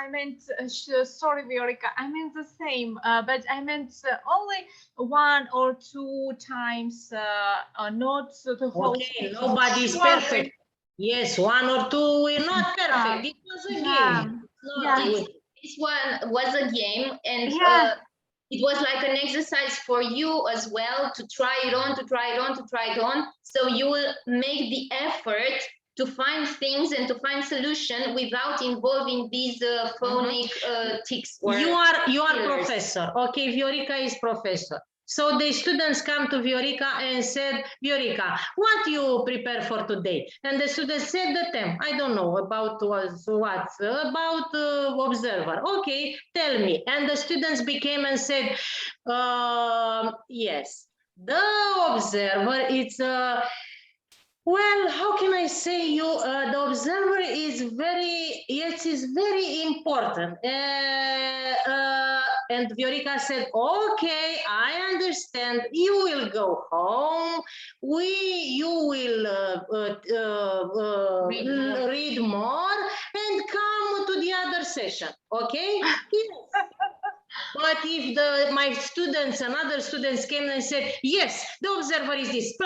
I meant sorry, Viorica. I meant the same, but I meant only 1 or 2 times, not the whole. Okay, speech. nobody is You are perfect. Yes, 1 or 2, we're not perfect. It was a Yeah. game. It's Yeah. not good. This one was a game, and Yeah. it was like an exercise for you as well to try it on, to try it on, to try it on. So you will make the effort to find things and to find solution without involving these phonic tics. Or You are killers. professor. Okay, Viorica is professor. So the students come to Viorica and said, Viorica, what you prepare for today? And the students said the theme. I don't know about what, about observer. Okay, tell me. And the students became and said, yes, the observer is well, how can I say you? The observer is very, yes, is very important. And Viorica said, okay, I understand. You will go home. You will read more and come to the other session. Okay? Yes. But if my students and other students came and said, yes, the observer is this,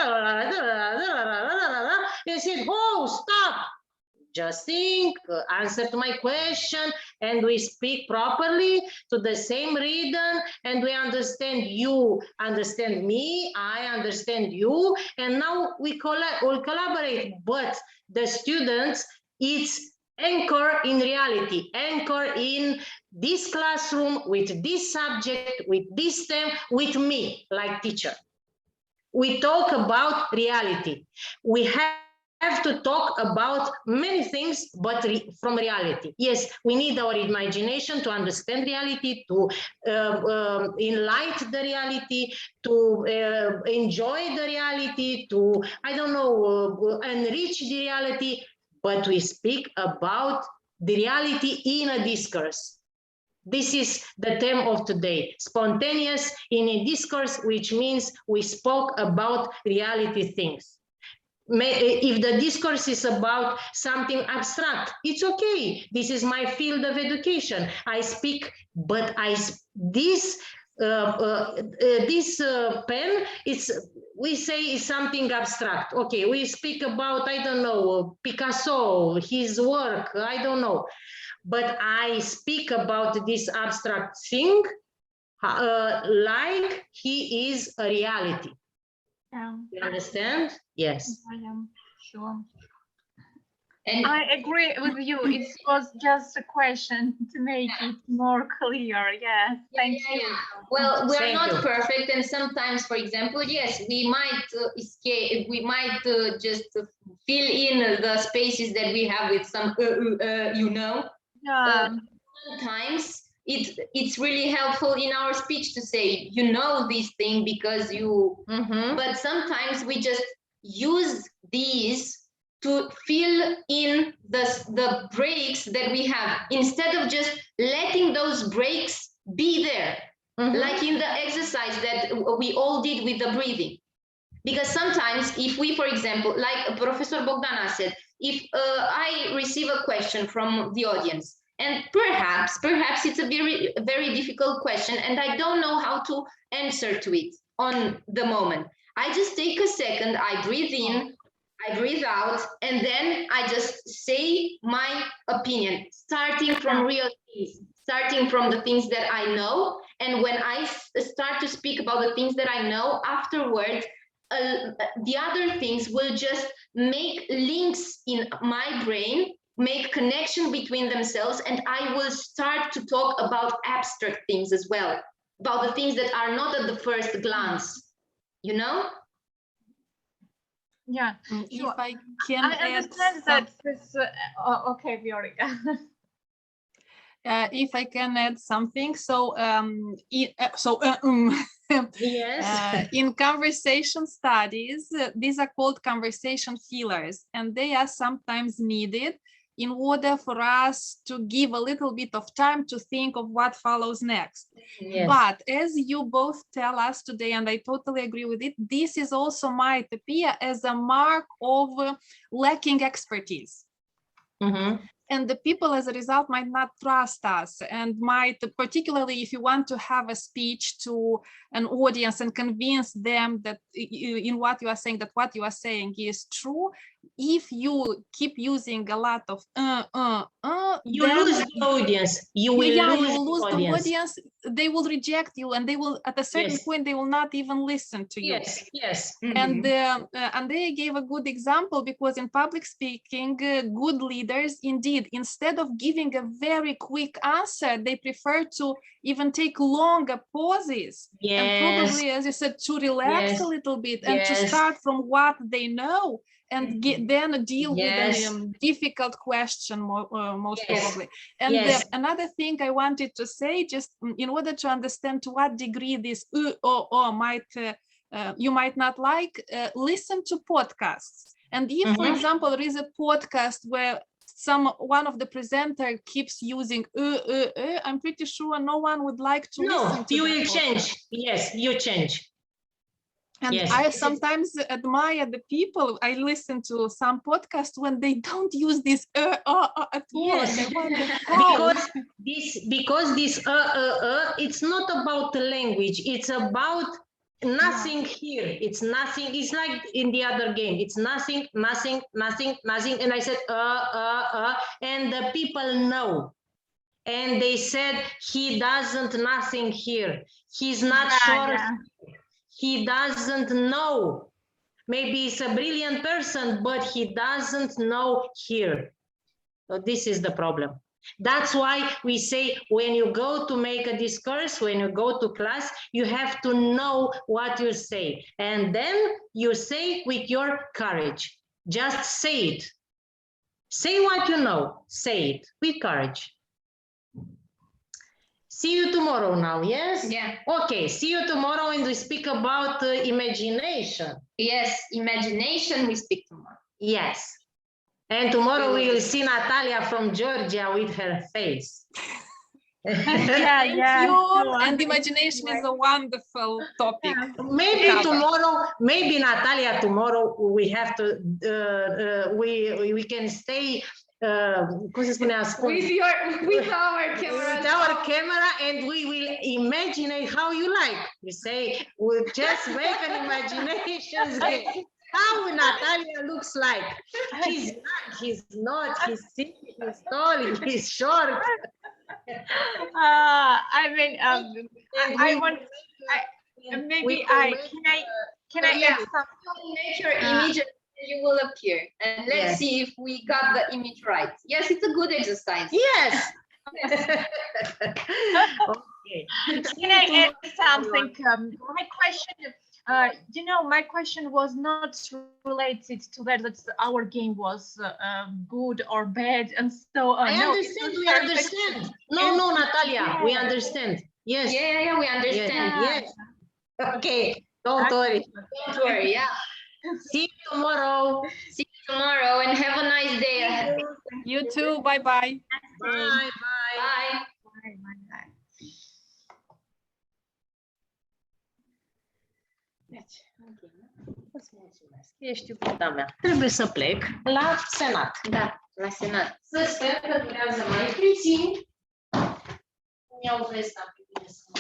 they said, oh, stop, just think, answer to my question, and we speak properly to the same rhythm, and we understand you, understand me, I understand you, and now we collaborate. But the students, it's anchor in reality, anchor in this classroom with this subject, with this theme, with me, like teacher. We talk about reality. We have to talk about many things, but from reality. Yes, we need our imagination to understand reality, to enlighten the reality, to enjoy the reality, to, I don't know, enrich the reality, but we speak about the reality in a discourse. This is the theme of today, spontaneous in a discourse, which means we spoke about reality things. If the discourse is about something abstract, it's okay. This is my field of education. I speak, but this pen, we say is something abstract. Okay, we speak about, I don't know, Picasso, his work, I don't know. But I speak about this abstract thing like he is a reality. Yeah. You understand? Yes. I am sure. And I agree with you. It was just a question to make it more clear. Yes, thank you. Well, we are Thank not you. perfect, and sometimes, for example, yes, we might escape. We might just fill in the spaces that we have with some, you know. Yeah. Sometimes it's really helpful in our speech to say, you know, this thing because you. But sometimes we just use these to fill in the breaks that we have, instead of just letting those breaks be there, like in the exercise that we all did with the breathing. Because sometimes if we, for example, like Professor Bogdana said, if I receive a question from the audience, and perhaps it's a very, very difficult question, and I don't know how to answer to it on the moment, I just take a second, I breathe in, I breathe out, and then I just say my opinion, starting from real things, starting from the things that I know. And when I start to speak about the things that I know, afterwards, the other things will just make links in my brain, make connection between themselves, and I will start to talk about abstract things as well, about the things that are not at the first glance, you know? Yeah. If I can I add understand that this. Okay, Viorica. if I can add something, so Yes. in conversation studies, these are called conversation fillers, and they are sometimes needed in order for us to give a little bit of time to think of what follows next. Yes. But as you both tell us today, and I totally agree with it, this is also might appear as a mark of lacking expertise. Mhm. And the people as a result might not trust us, and might, particularly if you want to have a speech to an audience and convince them that in what you are saying, that what you are saying is true, if you keep using a lot of You then lose the audience. You will yeah, lose, you will lose the the audience. audience. They will reject you, and they will, at a certain Yes. point, they will not even listen to you. Yes, yes. And Andrea gave a good example, because in public speaking, good leaders, indeed, instead of giving a very quick answer, they prefer to even take longer pauses. Yes. And probably, as you said, to relax Yes. a little bit and to Yes. start from what they know, and then deal with Yes. a difficult question most Yes. probably. And Yes. another thing I wanted to say, just in order to understand to what degree this might you might not like, listen to podcasts. And if, for example, there is a podcast where one of the presenter keeps using I'm pretty sure no one would like to listen No, to you that will podcast. change. Yes, you change. And Yes. I sometimes admire the people. I listen to some podcasts when they don't use this at all. Yes. And I wonder how. Because this it's not about the language. It's about nothing here. It's nothing. It's like in the other game. It's nothing, nothing, nothing, nothing. And I said and the people know. And they said he doesn't nothing here. He's not sure. He doesn't know. Maybe he's a brilliant person, but he doesn't know here. So this is the problem. That's why we say when you go to make a discourse, when you go to class, you have to know what you say. And then you say with your courage. Just say it. Say what you know. Say it with courage. See you tomorrow now, yes? Yeah. Okay, see you tomorrow, and we speak about imagination. Yes, imagination we speak tomorrow. Yes. And tomorrow we will see Natalia from Georgia with her face. Thank you. And imagination is a wonderful topic. Maybe tomorrow, maybe Natalia, tomorrow we have to, we can stay cum se spune, ascuns. With our camera. With our camera, and we will imagine how you like. You say, we'll just make an imagination game. How Natalia looks like. He's young, he's not, he's thick, he's tall, he's short. I mean, I want. Can I add something? Make your image and you will appear. And let's see if we got the image right. Yes, it's a good exercise. Yes. Okay. Can I add something? My question, my question was not related to whether our game was good or bad, and so I understand. We understand. No, Natalia, we understand. Yes. Yeah, we understand. Yes. Okay. Don't worry. Don't worry. Yeah. See you tomorrow. See you tomorrow, and have a nice day ahead. You too. Bye-bye. Bye. Bye. Îți mulțumesc. Ești iubita mea. Trebuie să plec la Senat. Da, la Senat. Să sper că durează mai puțin. Mi-au vestit pe bine să mă